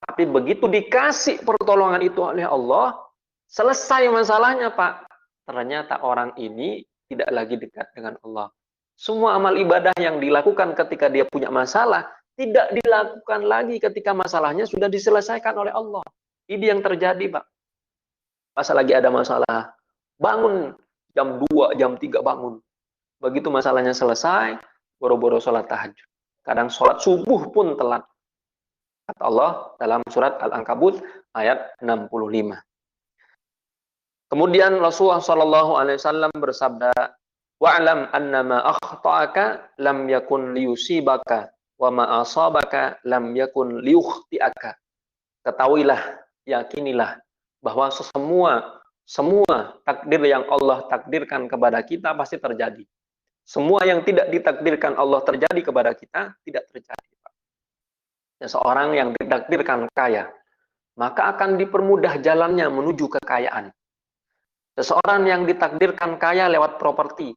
Tapi begitu dikasih pertolongan itu oleh Allah, selesai masalahnya, Pak. Ternyata orang ini tidak lagi dekat dengan Allah. Semua amal ibadah yang dilakukan ketika dia punya masalah, tidak dilakukan lagi ketika masalahnya sudah diselesaikan oleh Allah. Ini yang terjadi, Pak. Pas lagi ada masalah, bangun jam 2, jam 3 bangun. Begitu masalahnya selesai, boro-boro sholat tahajud. Kadang sholat subuh pun telat. Kata Allah dalam surat Al-Ankabut ayat 65. Kemudian Rasulullah SAW bersabda, "Wa'lam annama akhta'aka lam yakun liyusibaka wa ma asabaka lam yakun liyukhti'aka." Ketahuilah, yakinilah bahwa semua takdir yang Allah takdirkan kepada kita pasti terjadi. Semua yang tidak ditakdirkan Allah terjadi kepada kita tidak terjadi. Seseorang yang ditakdirkan kaya, maka akan dipermudah jalannya menuju kekayaan. Seseorang yang ditakdirkan kaya lewat properti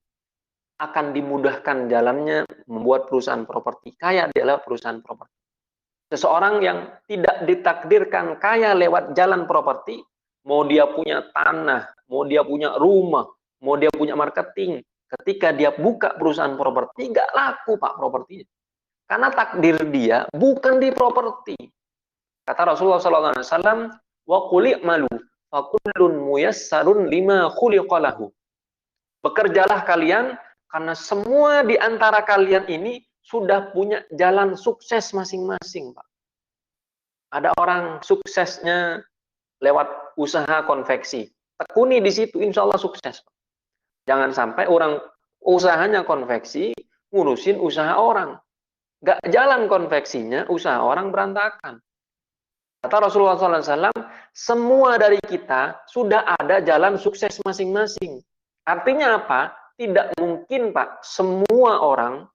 akan dimudahkan jalannya membuat perusahaan properti. Kaya dia lewat perusahaan properti. Seseorang yang tidak ditakdirkan kaya lewat jalan properti, mau dia punya tanah, mau dia punya rumah, mau dia punya marketing, ketika dia buka perusahaan properti, nggak laku Pak propertinya. Karena takdir dia bukan di properti. Kata Rasulullah SAW, wa qul i'malu fa kullun muyassarun lima khuliqa lahu. Bekerjalah kalian karena semua di antara kalian ini sudah punya jalan sukses masing-masing, Pak. Ada orang suksesnya lewat usaha konveksi. Tekuni di situ, insya Allah sukses. Jangan sampai orang usahanya konveksi, ngurusin usaha orang. Gak jalan konveksinya, usaha orang berantakan. Kata Rasulullah SAW, semua dari kita sudah ada jalan sukses masing-masing. Artinya apa? Tidak mungkin, Pak, semua orang,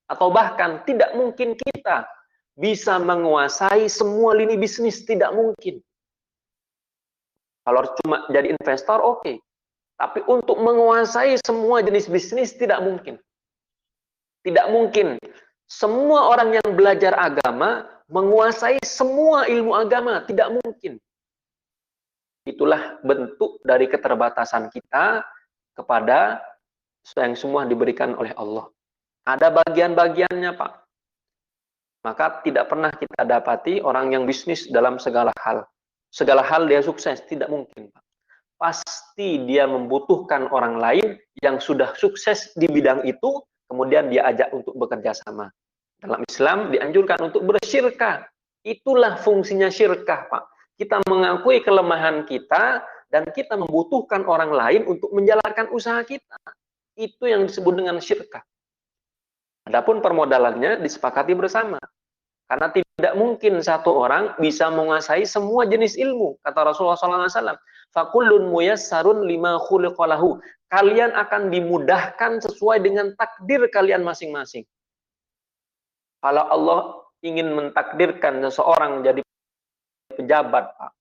atau bahkan tidak mungkin kita bisa menguasai semua lini bisnis, tidak mungkin. Kalau cuma jadi investor, oke. Tapi untuk menguasai semua jenis bisnis, tidak mungkin. Tidak mungkin. Semua orang yang belajar agama menguasai semua ilmu agama, tidak mungkin. Itulah bentuk dari keterbatasan kita kepada yang semua diberikan oleh Allah. Ada bagian-bagiannya, Pak. Maka tidak pernah kita dapati orang yang bisnis dalam segala hal. Segala hal dia sukses, tidak mungkin, Pak. Pasti dia membutuhkan orang lain yang sudah sukses di bidang itu, kemudian dia ajak untuk bekerja sama. Dalam Islam dianjurkan untuk bersyirkah. Itulah fungsinya syirkah, Pak. Kita mengakui kelemahan kita dan kita membutuhkan orang lain untuk menjalankan usaha kita. Itu yang disebut dengan syirkah. Adapun permodalannya disepakati bersama. Karena tidak mungkin satu orang bisa menguasai semua jenis ilmu. Kata Rasulullah SAW, fakullun muyassarun lima khuliqa lahu. Kalian akan dimudahkan sesuai dengan takdir kalian masing-masing. Kalau Allah ingin mentakdirkan seseorang jadi pejabat, Pak,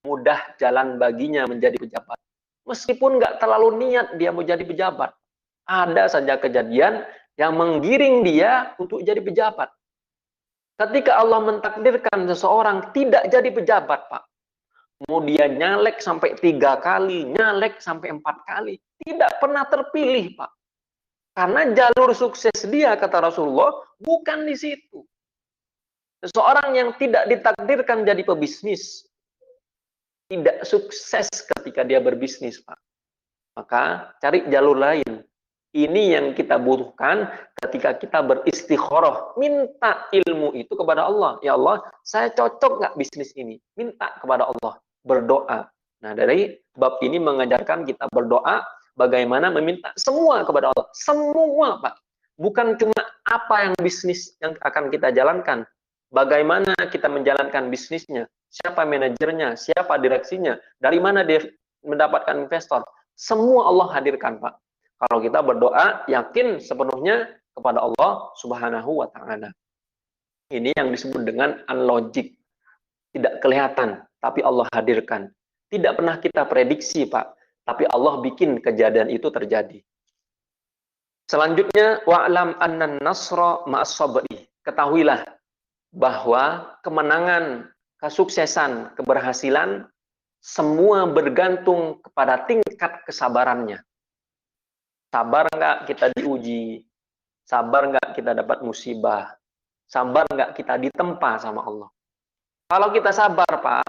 mudah jalan baginya menjadi pejabat. Meskipun nggak terlalu niat dia mau jadi pejabat. Ada saja kejadian yang menggiring dia untuk jadi pejabat. Ketika Allah mentakdirkan seseorang tidak jadi pejabat, Pak, mau dia nyalek sampai 3 kali, nyalek sampai 4 kali, tidak pernah terpilih, Pak. Karena jalur sukses dia, kata Rasulullah, bukan di situ. Seseorang yang tidak ditakdirkan jadi pebisnis, tidak sukses ketika dia berbisnis, Pak. Maka cari jalur lain. Ini yang kita butuhkan ketika kita beristikharah. Minta ilmu itu kepada Allah. Ya Allah, saya cocok nggak bisnis ini? Minta kepada Allah. Berdoa. Nah, dari bab ini mengajarkan kita berdoa bagaimana meminta semua kepada Allah. Semua, Pak. Bukan cuma apa yang bisnis yang akan kita jalankan. Bagaimana kita menjalankan bisnisnya. Siapa manajernya, siapa direksinya, dari mana dia mendapatkan investor. Semua Allah hadirkan, Pak. Kalau kita berdoa, yakin sepenuhnya kepada Allah Subhanahu wa Ta'ala. Ini yang disebut dengan unlogic. Tidak kelihatan, tapi Allah hadirkan. Tidak pernah kita prediksi, Pak. Tapi Allah bikin kejadian itu terjadi. Selanjutnya, wa'lam annan nasra ma'as sabri. Ketahuilah bahwa kemenangan, kesuksesan, keberhasilan, semua bergantung kepada tingkat kesabarannya. Sabar nggak kita diuji? Sabar nggak kita dapat musibah? Sabar nggak kita ditempa sama Allah? Kalau kita sabar, Pak,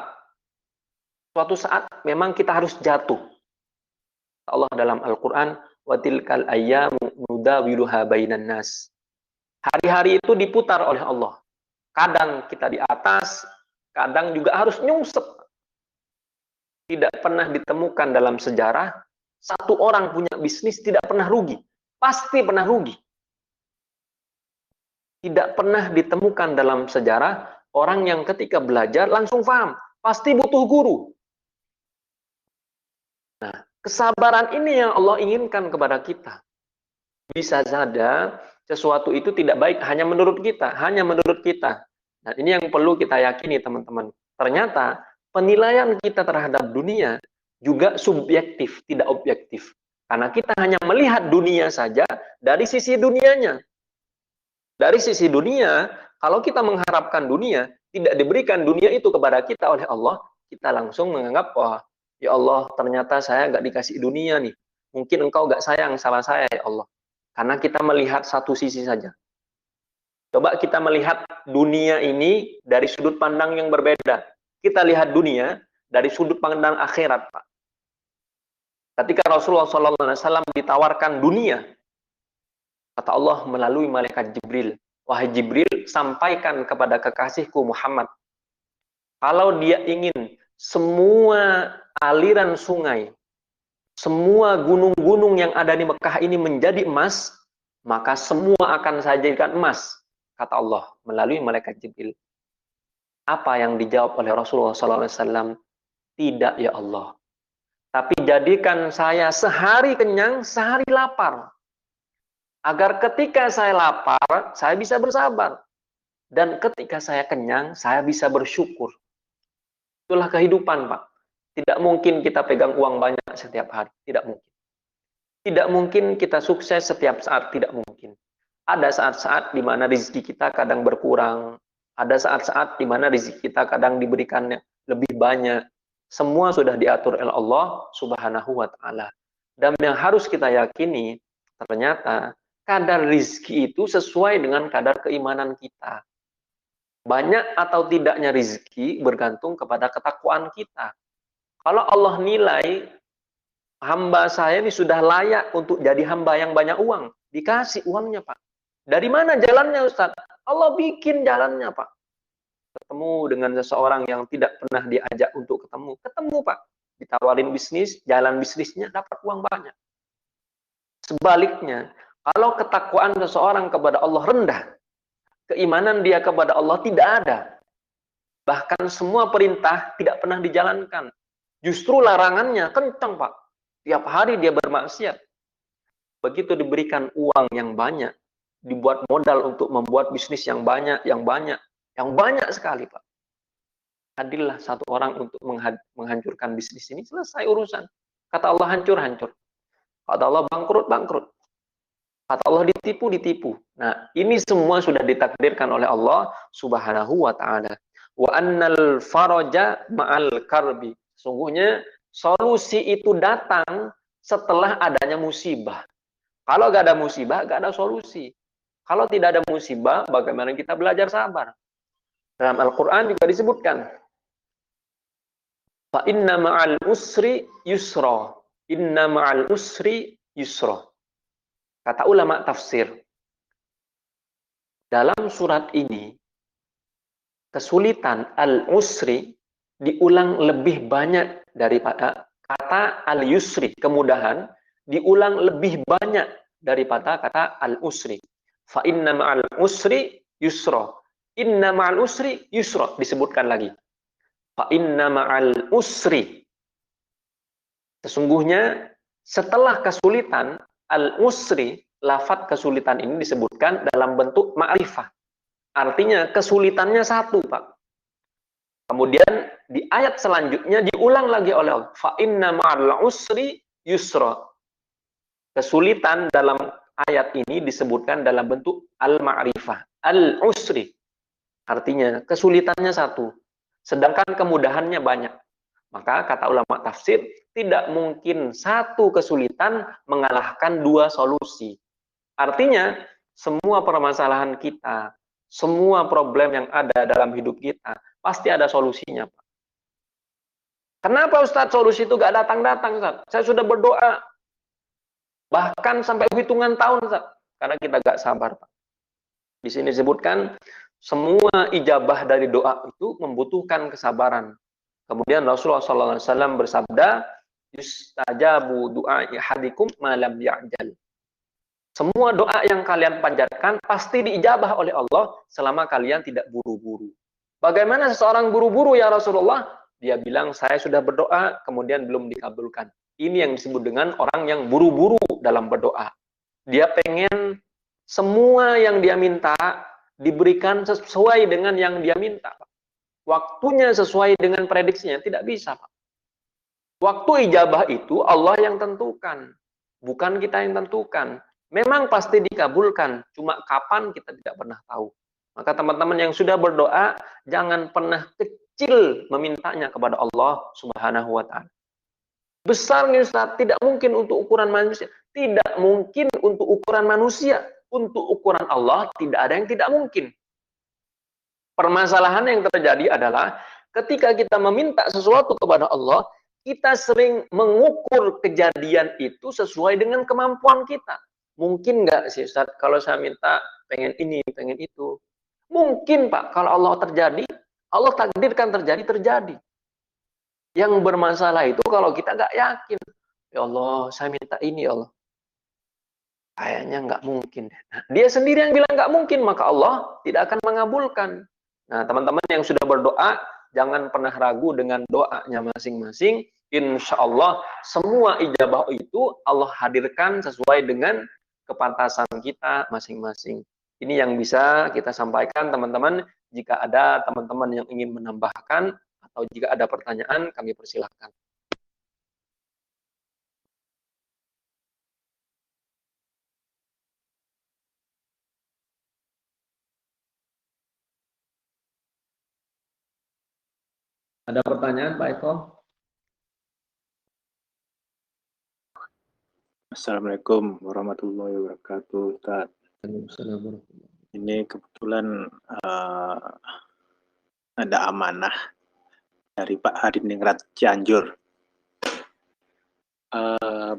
suatu saat memang kita harus jatuh. Allah dalam Al-Quran, wa tilkal ayyamu nudawiluha bainan nas. Hari-hari itu diputar oleh Allah. Kadang kita di atas, kadang juga harus nyungsep. Tidak pernah ditemukan dalam sejarah satu orang punya bisnis tidak pernah rugi. Pasti pernah rugi. Tidak pernah ditemukan dalam sejarah orang yang ketika belajar langsung paham. Pasti butuh guru. Nah, kesabaran ini yang Allah inginkan kepada kita. Bisa saja sesuatu itu tidak baik hanya menurut kita. Hanya menurut kita. Dan ini yang perlu kita yakini, teman-teman. Ternyata penilaian kita terhadap dunia juga subjektif, tidak objektif. Karena kita hanya melihat dunia saja dari sisi dunianya. Dari sisi dunia, kalau kita mengharapkan dunia, tidak diberikan dunia itu kepada kita oleh Allah, kita langsung menganggap, wah, ya Allah, ternyata saya nggak dikasih dunia nih. Mungkin engkau nggak sayang sama saya, ya Allah. Karena kita melihat satu sisi saja. Coba kita melihat dunia ini dari sudut pandang yang berbeda. Kita lihat dunia dari sudut pandang akhirat, Pak. Ketika Rasulullah SAW ditawarkan dunia, kata Allah melalui malaikat Jibril, wahai Jibril, sampaikan kepada kekasihku Muhammad, kalau dia ingin semua aliran sungai, semua gunung-gunung yang ada di Mekah ini menjadi emas, maka semua akan saya jadikan emas, kata Allah melalui malaikat Jibril. Apa yang dijawab oleh Rasulullah SAW? Tidak, ya Allah. Tapi jadikan saya sehari kenyang, sehari lapar. Agar ketika saya lapar, saya bisa bersabar. Dan ketika saya kenyang, saya bisa bersyukur. Itulah kehidupan, Pak. Tidak mungkin kita pegang uang banyak setiap hari. Tidak mungkin. Tidak mungkin kita sukses setiap saat. Tidak mungkin. Ada saat-saat di mana rezeki kita kadang berkurang. Ada saat-saat di mana rezeki kita kadang diberikannya lebih banyak. Semua sudah diatur oleh Allah Subhanahu wa Ta'ala. Dan yang harus kita yakini, ternyata kadar rezeki itu sesuai dengan kadar keimanan kita. Banyak atau tidaknya rezeki bergantung kepada ketakwaan kita. Kalau Allah nilai hamba saya ini sudah layak untuk jadi hamba yang banyak uang, dikasih uangnya, Pak. Dari mana jalannya, Ustaz? Allah bikin jalannya, Pak. Ketemu dengan seseorang yang tidak pernah diajak untuk ketemu. Ketemu, Pak. Ditawarin bisnis, jalan bisnisnya, dapat uang banyak. Sebaliknya, kalau ketakwaan seseorang kepada Allah rendah, keimanan dia kepada Allah tidak ada. Bahkan semua perintah tidak pernah dijalankan. Justru larangannya kencang, Pak. Tiap hari dia bermaksiat. Begitu diberikan uang yang banyak, dibuat modal untuk membuat bisnis yang banyak sekali, Pak. Hadirlah satu orang untuk menghancurkan bisnis ini, selesai urusan. Kata Allah hancur. Kata Allah bangkrut. Kata Allah ditipu. Nah, ini semua sudah ditakdirkan oleh Allah Subhanahu wa Ta'ala. Wa annal faraja ma'al karbi. Sungguhnya solusi itu datang setelah adanya musibah. Kalau gak ada musibah, gak ada solusi. Kalau tidak ada musibah, bagaimana kita belajar sabar? Dalam Al-Quran juga disebutkan, fa inna ma'al usri yusra. Inna ma'al usri yusra. Kata ulama tafsir, dalam surat ini, kesulitan al-usri diulang lebih banyak daripada kata al-yusri, kemudahan, diulang lebih banyak daripada kata al-usri. Fa inna ma'al usri yusra. Inna ma'al usri yusra, disebutkan lagi. Fa inna ma'al usri. Sesungguhnya setelah kesulitan, al-usri, lafadz kesulitan ini disebutkan dalam bentuk ma'rifah. Artinya kesulitannya satu, Pak. Kemudian di ayat selanjutnya diulang lagi oleh Allah. Fa inna ma'al usri yusra. Kesulitan dalam ayat ini disebutkan dalam bentuk al-ma'rifah. Al-usri. Artinya kesulitannya satu, sedangkan kemudahannya banyak. Maka kata ulama tafsir, tidak mungkin satu kesulitan mengalahkan dua solusi. Artinya, semua permasalahan kita, semua problem yang ada dalam hidup kita, pasti ada solusinya, Pak. Kenapa Ustadz solusi itu gak datang-datang, Ustadz? Saya sudah berdoa, bahkan sampai hitungan tahun, Ustadz. Karena kita gak sabar, Pak. Di sini disebutkan, semua ijabah dari doa itu membutuhkan kesabaran. Kemudian Rasulullah SAW bersabda, yustajabu du'a ahadikum malam ya'jal. Semua doa yang kalian panjatkan pasti diijabah oleh Allah selama kalian tidak buru-buru. Bagaimana seseorang buru-buru ya Rasulullah? Dia bilang, saya sudah berdoa, kemudian belum dikabulkan. Ini yang disebut dengan orang yang buru-buru dalam berdoa. Dia pengen semua yang dia minta diberikan sesuai dengan yang dia minta. Waktunya sesuai dengan prediksinya, tidak bisa, Pak. Waktu ijabah itu Allah yang tentukan, bukan kita yang tentukan. Memang pasti dikabulkan, cuma kapan kita tidak pernah tahu. Maka teman-teman yang sudah berdoa, jangan pernah kecil memintanya kepada Allah Subhanahu wa Ta'ala. Besar nih Ustaz, tidak mungkin untuk ukuran manusia. Tidak mungkin untuk ukuran manusia. Untuk ukuran Allah, tidak ada yang tidak mungkin. Permasalahan yang terjadi adalah ketika kita meminta sesuatu kepada Allah, kita sering mengukur kejadian itu sesuai dengan kemampuan kita. Mungkin nggak sih Ustaz, kalau saya minta pengen ini, pengen itu. Mungkin Pak, kalau Allah terjadi, Allah takdirkan terjadi, terjadi. Yang bermasalah itu kalau kita nggak yakin. Ya Allah, saya minta ini ya Allah. Kayaknya nggak mungkin. Nah, dia sendiri yang bilang nggak mungkin, maka Allah tidak akan mengabulkan. Nah, teman-teman yang sudah berdoa, jangan pernah ragu dengan doanya masing-masing. Insya Allah, semua ijabah itu Allah hadirkan sesuai dengan kepantasan kita masing-masing. Ini yang bisa kita sampaikan, teman-teman. Jika ada teman-teman yang ingin menambahkan, atau jika ada pertanyaan, kami persilahkan. Ada pertanyaan, Pak Eko? Assalamualaikum warahmatullahi wabarakatuh, Ustaz. Ini kebetulan ada amanah dari Pak Hadiningrat Cianjur.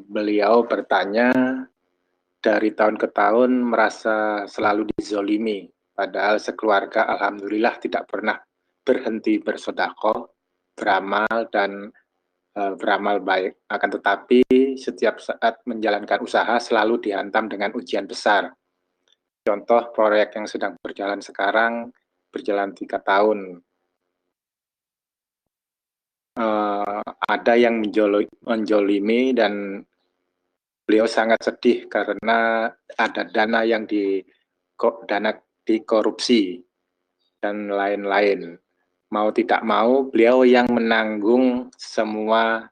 Beliau bertanya, dari tahun ke tahun merasa selalu dizolimi, padahal sekeluarga alhamdulillah tidak pernah berhenti bersedekah, beramal dan beramal baik. Akan tetapi setiap saat menjalankan usaha selalu dihantam dengan ujian besar. Contoh proyek yang sedang berjalan sekarang berjalan 3 tahun. Ada yang menjolimi dan beliau sangat sedih karena ada dana yang dikorupsi dan lain-lain. Mau tidak mau beliau yang menanggung semua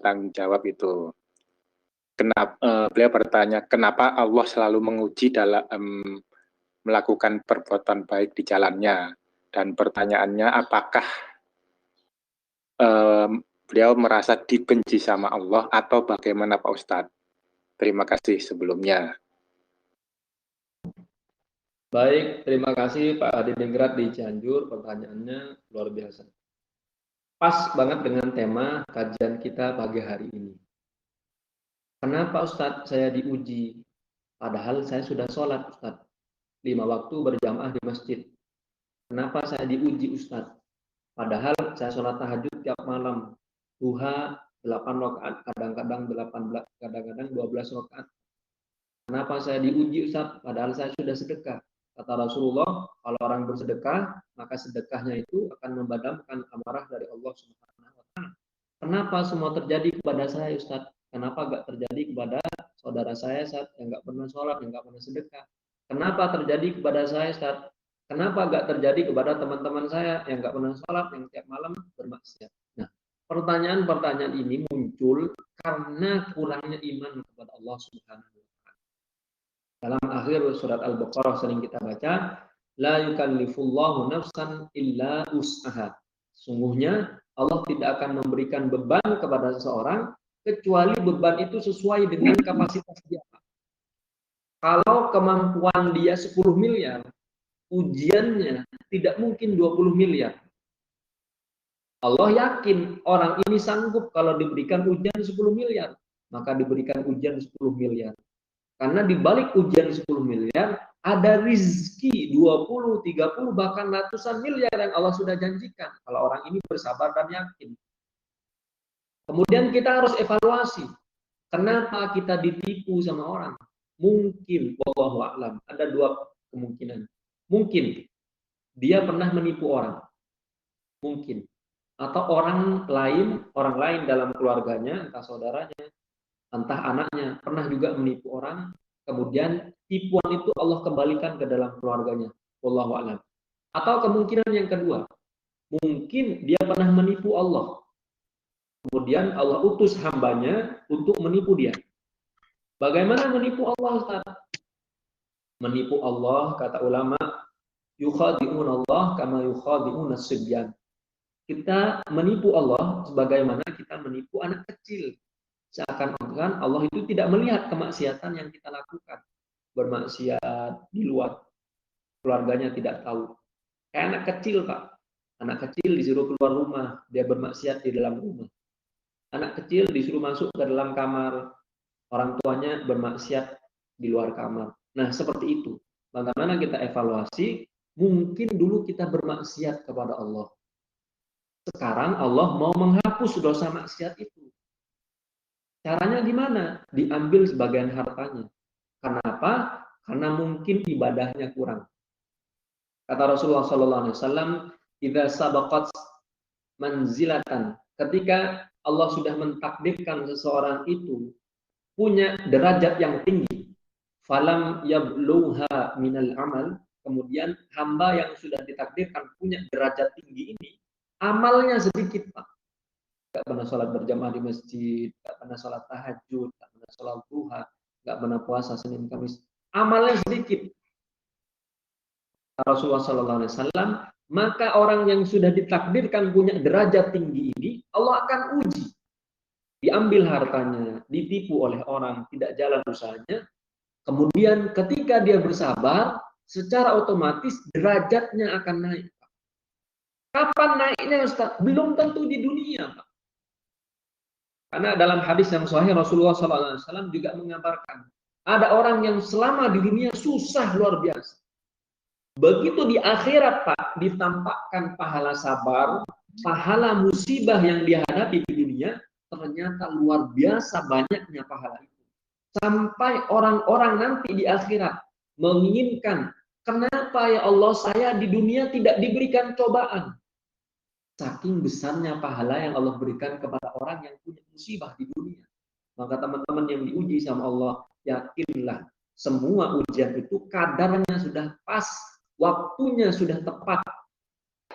tanggung jawab itu. Beliau bertanya, kenapa Allah selalu menguji dalam melakukan perbuatan baik di jalannya? Dan pertanyaannya, apakah beliau merasa dibenci sama Allah atau bagaimana Pak Ustadz? Terima kasih sebelumnya. Baik, terima kasih Pak Hadiningrat di Cianjur, pertanyaannya luar biasa. Pas banget dengan tema kajian kita pagi hari ini. Kenapa Ustadz saya diuji? Padahal saya sudah sholat Ustadz, 5 waktu berjamaah di masjid. Kenapa saya diuji Ustadz? Padahal saya sholat tahajud tiap malam, duha 8 rakaat, kadang-kadang 18, kadang-kadang 12 rakaat. Kenapa saya diuji Ustadz? Padahal saya sudah sedekah. Kata Rasulullah, kalau orang bersedekah, maka sedekahnya itu akan memadamkan amarah dari Allah Subhanahu wa Ta'ala. Kenapa semua terjadi kepada saya Ustadz? Kenapa gak terjadi kepada saudara saya Ustadz yang gak pernah sholat, yang gak pernah sedekah? Kenapa terjadi kepada saya Ustadz? Kenapa gak terjadi kepada teman-teman saya yang gak pernah sholat, yang tiap malam bermaksiat? Nah, pertanyaan-pertanyaan ini muncul karena kurangnya iman kepada Allah Subhanahu wa Ta'ala. Dalam akhir surat Al-Baqarah sering kita baca, la yukallifullahu nafsan illa us'aha. Sungguhnya Allah tidak akan memberikan beban kepada seseorang kecuali beban itu sesuai dengan kapasitas dia. Kalau kemampuan dia 10 miliar, ujiannya tidak mungkin 20 miliar. Allah yakin orang ini sanggup kalau diberikan ujian 10 miliar, maka diberikan ujian 10 miliar. Karena di balik ujian 10 miliar, ada rizki 20, 30, bahkan ratusan miliar yang Allah sudah janjikan. Kalau orang ini bersabar dan yakin. Kemudian kita harus evaluasi. Kenapa kita ditipu sama orang? Mungkin, wallahu a'lam, ada 2 kemungkinan. Mungkin, dia pernah menipu orang. Mungkin. Atau orang lain dalam keluarganya, entah saudaranya, entah anaknya, pernah juga menipu orang, kemudian tipuan itu Allah kembalikan ke dalam keluarganya. Wallahu a'lam. Atau kemungkinan yang kedua, mungkin dia pernah menipu Allah. Kemudian Allah utus hambanya untuk menipu dia. Bagaimana menipu Allah, Ustaz? Menipu Allah, kata ulama, yukhadi'un Allah kama yukhadi'un as-sibyan. Kita menipu Allah sebagaimana kita menipu anak kecil. Seakan-akan Allah itu tidak melihat kemaksiatan yang kita lakukan. Bermaksiat di luar, keluarganya tidak tahu. Kayak anak kecil, Pak. Anak kecil disuruh keluar rumah, dia bermaksiat di dalam rumah. Anak kecil disuruh masuk ke dalam kamar, orang tuanya bermaksiat di luar kamar. Nah, seperti itu. Bagaimana kita evaluasi? Mungkin dulu kita bermaksiat kepada Allah. Sekarang Allah mau menghapus dosa maksiat itu. Caranya gimana? Diambil sebagian hartanya. Kenapa? Karena mungkin ibadahnya kurang. Kata Rasulullah SAW, "Idza sabaqat manzilatan." Ketika Allah sudah mentakdirkan seseorang itu punya derajat yang tinggi, falam yablugha minal amal, kemudian hamba yang sudah ditakdirkan punya derajat tinggi ini, amalnya sedikit, Pak. Gak pernah sholat berjamaah di masjid, gak pernah sholat tahajud, gak pernah sholat duha, gak pernah puasa Senin Kamis, amalnya sedikit. Rasulullah SAW, maka orang yang sudah ditakdirkan punya derajat tinggi ini, Allah akan uji. Diambil hartanya, ditipu oleh orang, tidak jalan usahanya. Kemudian ketika dia bersabar, secara otomatis derajatnya akan naik. Kapan naiknya, Ustaz? Belum tentu di dunia, Pak. Karena dalam hadis yang sahih Rasulullah SAW juga mengabarkan, ada orang yang selama di dunia susah luar biasa. Begitu di akhirat, Pak, ditampakkan pahala sabar, pahala musibah yang dihadapi di dunia, ternyata luar biasa banyaknya pahala itu. Sampai orang-orang nanti di akhirat menginginkan, kenapa ya Allah saya di dunia tidak diberikan cobaan? Saking besarnya pahala yang Allah berikan kepada orang yang punya musibah di dunia. Maka teman-teman yang diuji sama Allah, yakinlah semua ujian itu kadarnya sudah pas, waktunya sudah tepat.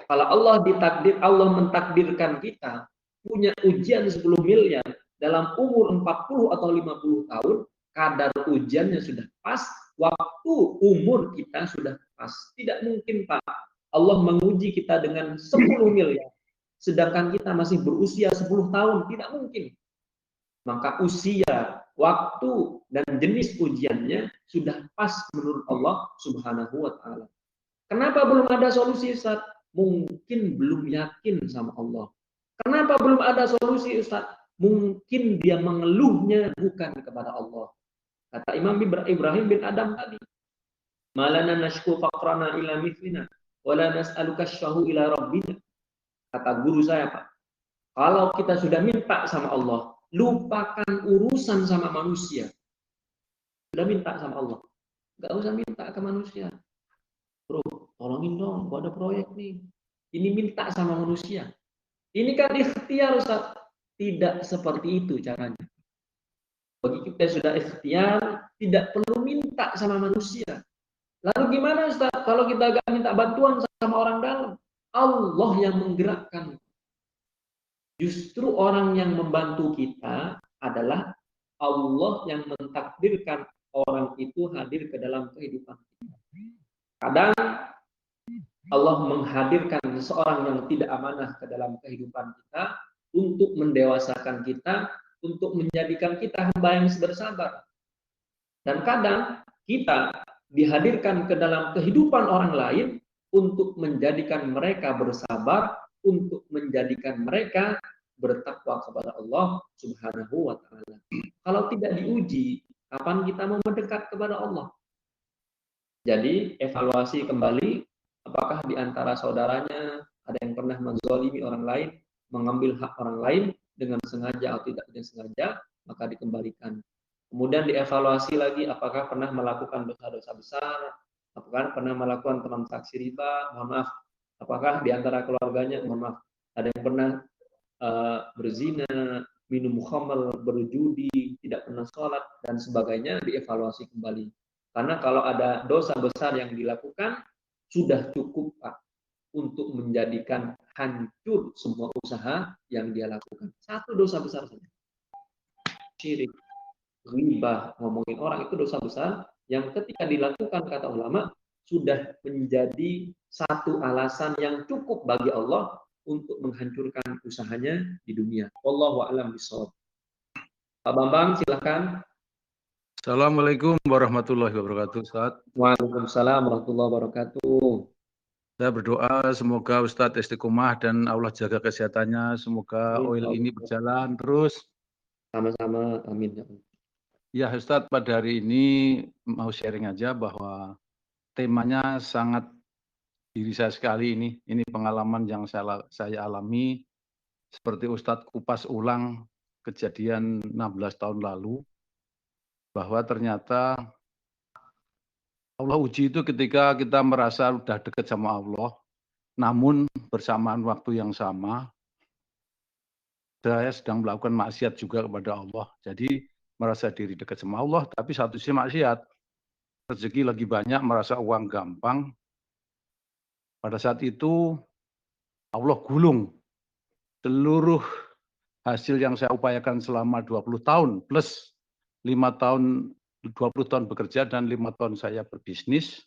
Kalau Allah mentakdirkan kita punya ujian 10 miliar dalam umur 40 atau 50 tahun, kadar ujiannya sudah pas, waktu umur kita sudah pas. Tidak mungkin, Pak, Allah menguji kita dengan 10 miliar, sedangkan kita masih berusia 10 tahun, tidak mungkin. Maka usia, waktu, dan jenis ujiannya sudah pas menurut Allah Subhanahu wa Ta'ala. Kenapa belum ada solusi, Ustaz? Mungkin belum yakin sama Allah. Kenapa belum ada solusi, Ustaz? Mungkin dia mengeluhnya bukan kepada Allah. Kata Imam Ibrahim bin Adam tadi, malana nashku faqrana ila mithlina, wala nas'aluka syahu ila rabbina. Kata guru saya, Pak, kalau kita sudah minta sama Allah, lupakan urusan sama manusia. Sudah minta sama Allah, nggak usah minta ke manusia. Bro, tolongin dong, gua ada proyek nih. Ini minta sama manusia. Ini kan ikhtiar, Ustaz. Tidak seperti itu caranya. Bagi kita sudah ikhtiar, tidak perlu minta sama manusia. Lalu gimana, Ustaz? Kalau kita gak minta bantuan sama orang dalam, Allah yang menggerakkan. Justru orang yang membantu kita adalah Allah yang mentakdirkan orang itu hadir ke dalam kehidupan kita. Kadang Allah menghadirkan seseorang yang tidak amanah ke dalam kehidupan kita untuk mendewasakan kita, untuk menjadikan kita hamba yang bersabar. Dan kadang kita dihadirkan ke dalam kehidupan orang lain untuk menjadikan mereka bersabar, untuk menjadikan mereka bertakwa kepada Allah Subhanahu wa Ta'ala. Kalau tidak diuji, kapan kita mau mendekat kepada Allah? Jadi evaluasi kembali, apakah di antara saudaranya ada yang pernah menzalimi orang lain, mengambil hak orang lain dengan sengaja atau tidak sengaja, maka dikembalikan. Kemudian dievaluasi lagi, apakah pernah melakukan dosa-dosa besar, apakah pernah melakukan transaksi riba, mohon maaf, apakah di antara keluarganya, mohon maaf, ada yang pernah berzina, minum khamr, berjudi, tidak pernah sholat, dan sebagainya, dievaluasi kembali. Karena kalau ada dosa besar yang dilakukan, sudah cukup, Pak. untuk menjadikan hancur semua usaha yang dia lakukan. Satu dosa besar saja. Syirik, riba, ngomongin orang itu dosa besar yang ketika dilakukan kata ulama sudah menjadi satu alasan yang cukup bagi Allah untuk menghancurkan usahanya di dunia. Wallahu a'lam bishawab. Pak Bambang, silakan. Assalamualaikum warahmatullahi wabarakatuh, Ustaz. Waalaikumsalam warahmatullahi wabarakatuh. Saya berdoa semoga Ustadz istiqomah dan Allah jaga kesehatannya. Semoga oil ini berjalan terus. Sama-sama, amin. Ya Ustadz, pada hari ini mau sharing aja bahwa temanya sangat diri saya sekali ini. Ini pengalaman yang saya alami seperti Ustadz kupas ulang kejadian 16 tahun lalu. Bahwa ternyata Allah uji itu ketika kita merasa sudah dekat sama Allah, namun bersamaan waktu yang sama, saya sedang melakukan maksiat juga kepada Allah. Jadi merasa diri dekat sama Allah, tapi satu sisi maksiat. Rezeki lagi banyak, merasa uang gampang. Pada saat itu Allah gulung seluruh hasil yang saya upayakan selama 20 tahun, plus 5 tahun, 20 tahun bekerja dan 5 tahun saya berbisnis.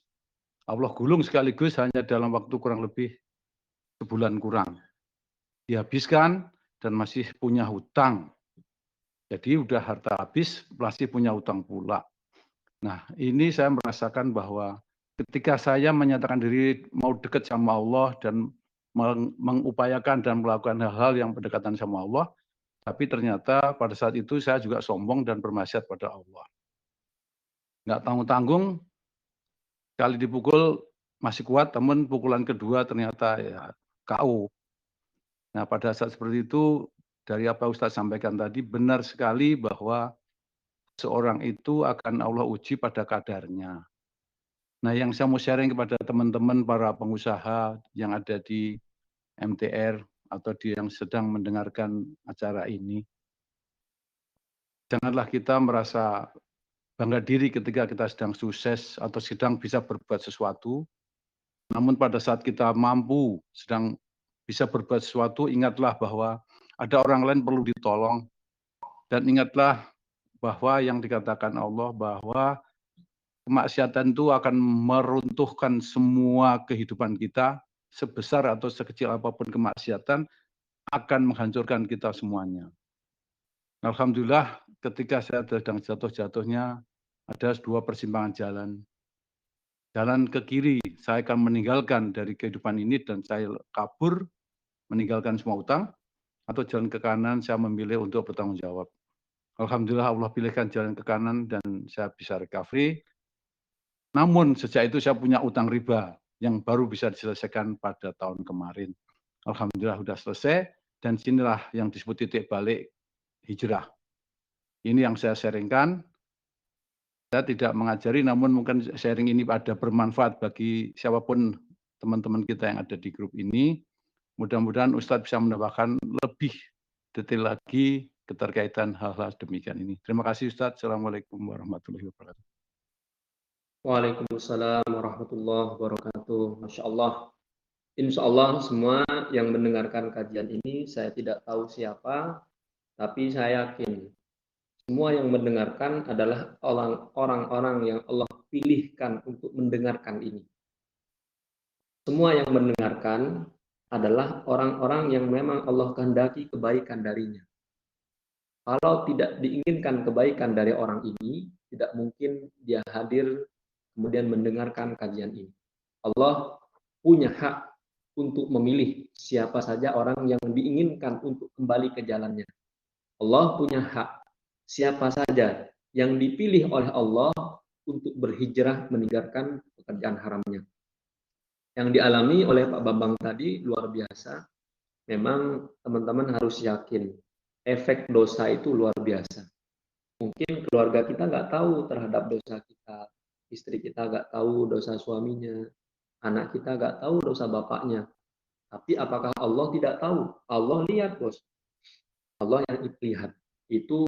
Allah gulung sekaligus hanya dalam waktu kurang lebih sebulan kurang. Dihabiskan dan masih punya hutang. Jadi udah harta habis, masih punya hutang pula. Nah, ini saya merasakan bahwa ketika saya menyatakan diri mau dekat sama Allah dan mengupayakan dan melakukan hal-hal yang berdekatan sama Allah, tapi ternyata pada saat itu saya juga sombong dan bermaksiat pada Allah. Nggak tanggung-tanggung, kali dipukul masih kuat, teman pukulan kedua ternyata ya KO. Nah, pada saat seperti itu, dari apa Ustadz sampaikan tadi, benar sekali bahwa seorang itu akan Allah uji pada kadarnya. Nah, yang saya mau sharing kepada teman-teman para pengusaha yang ada di MTR atau yang sedang mendengarkan acara ini, janganlah kita merasa bangga diri ketika kita sedang sukses atau sedang bisa berbuat sesuatu. Namun pada saat kita mampu sedang bisa berbuat sesuatu, ingatlah bahwa ada orang lain perlu ditolong. Dan ingatlah bahwa yang dikatakan Allah bahwa kemaksiatan itu akan meruntuhkan semua kehidupan kita, sebesar atau sekecil apapun kemaksiatan, akan menghancurkan kita semuanya. Alhamdulillah ketika saya sedang jatuh-jatuhnya, ada dua persimpangan jalan. Jalan ke kiri, saya akan meninggalkan dari kehidupan ini dan saya kabur, meninggalkan semua utang, atau jalan ke kanan, saya memilih untuk bertanggung jawab. Alhamdulillah Allah pilihkan jalan ke kanan dan saya bisa recovery. Namun sejak itu saya punya utang riba yang baru bisa diselesaikan pada tahun kemarin. Alhamdulillah sudah selesai dan sinilah yang disebut titik balik hijrah. Ini yang saya sharingkan. Saya tidak mengajari, namun mungkin sharing ini ada bermanfaat bagi siapapun teman-teman kita yang ada di grup ini. Mudah-mudahan Ustadz bisa menambahkan lebih detail lagi keterkaitan hal-hal demikian ini. Terima kasih Ustadz. Assalamualaikum warahmatullahi wabarakatuh. Waalaikumsalam warahmatullahi wabarakatuh. Masya Allah. Insya Allah semua yang mendengarkan kajian ini, saya tidak tahu siapa, tapi saya yakin semua yang mendengarkan adalah orang-orang yang Allah pilihkan untuk mendengarkan ini. Semua yang mendengarkan adalah orang-orang yang memang Allah kehendaki kebaikan darinya. Kalau tidak diinginkan kebaikan dari orang ini, tidak mungkin dia hadir kemudian mendengarkan kajian ini. Allah punya hak untuk memilih siapa saja orang yang diinginkan untuk kembali ke jalannya. Allah punya hak siapa saja yang dipilih oleh Allah untuk berhijrah meninggalkan pekerjaan haramnya. Yang dialami oleh Pak Bambang tadi luar biasa. Memang teman-teman harus yakin efek dosa itu luar biasa. Mungkin keluarga kita nggak tahu terhadap dosa kita, istri kita nggak tahu dosa suaminya, anak kita nggak tahu dosa bapaknya. Tapi apakah Allah tidak tahu? Allah lihat, bos. Allah yang lihat. Itu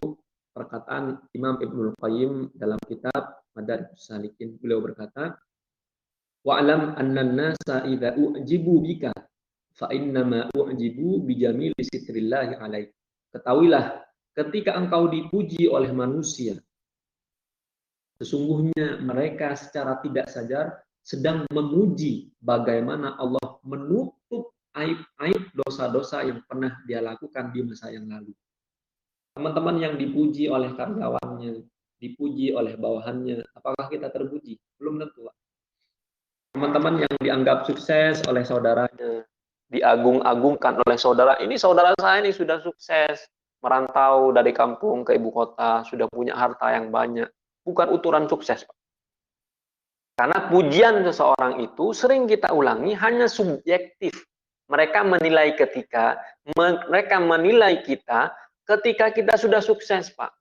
perkataan Imam Ibnul Qayyim dalam kitab Madarijus Salikin. Beliau berkata, Wa'lam anna an-nasa idza u'jibu bika fa innama u'jibu bijamili sitrillahi alaik. Ketahuilah, ketika engkau dipuji oleh manusia, sesungguhnya mereka secara tidak sadar sedang memuji bagaimana Allah menutup aib-aib dosa-dosa yang pernah dia lakukan di masa yang lalu. Teman-teman yang dipuji oleh karyawannya, dipuji oleh bawahannya, apakah kita terpuji? Belum tentu. Teman-teman yang dianggap sukses oleh saudaranya, diagung-agungkan oleh saudara, ini saudara saya ini sudah sukses, merantau dari kampung ke ibu kota, sudah punya harta yang banyak. Bukan ukuran sukses, Pak. Karena pujian seseorang itu sering kita ulangi hanya subjektif. Mereka menilai mereka menilai kita ketika kita sudah sukses, Pak.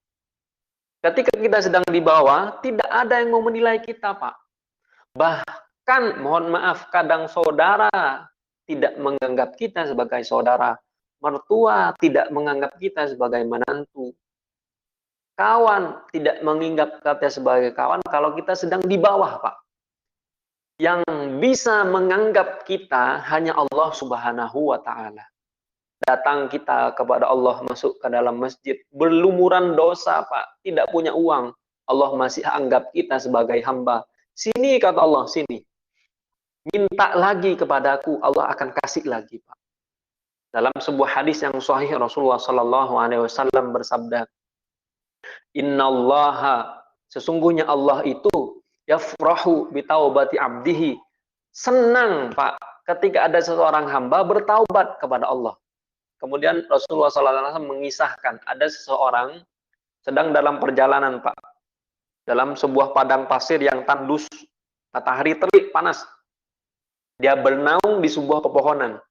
Ketika kita sedang di bawah, tidak ada yang mau menilai kita, Pak. Bahkan, mohon maaf, kadang saudara tidak menganggap kita sebagai saudara. Mertua tidak menganggap kita sebagai menantu. Kawan tidak menganggap kita sebagai kawan kalau kita sedang di bawah, Pak. Yang bisa menganggap kita hanya Allah Subhanahu wa Ta'ala. Datang kita kepada Allah, masuk ke dalam masjid, berlumuran dosa, Pak, tidak punya uang, Allah masih anggap kita sebagai hamba. Sini, kata Allah, sini. Minta lagi kepadaku, Allah akan kasih lagi, Pak. Dalam sebuah hadis yang sahih, Rasulullah Sallallahu Alaihi Wasallam bersabda, Innallaha, sesungguhnya Allah itu yafrahu bitaubati abdihi, senang, Pak, ketika ada seseorang hamba bertaubat kepada Allah. Kemudian Rasulullah SAW mengisahkan ada seseorang sedang dalam perjalanan, Pak, dalam sebuah padang pasir yang tandus, matahari terik panas. Dia bernaung di sebuah pepohonan.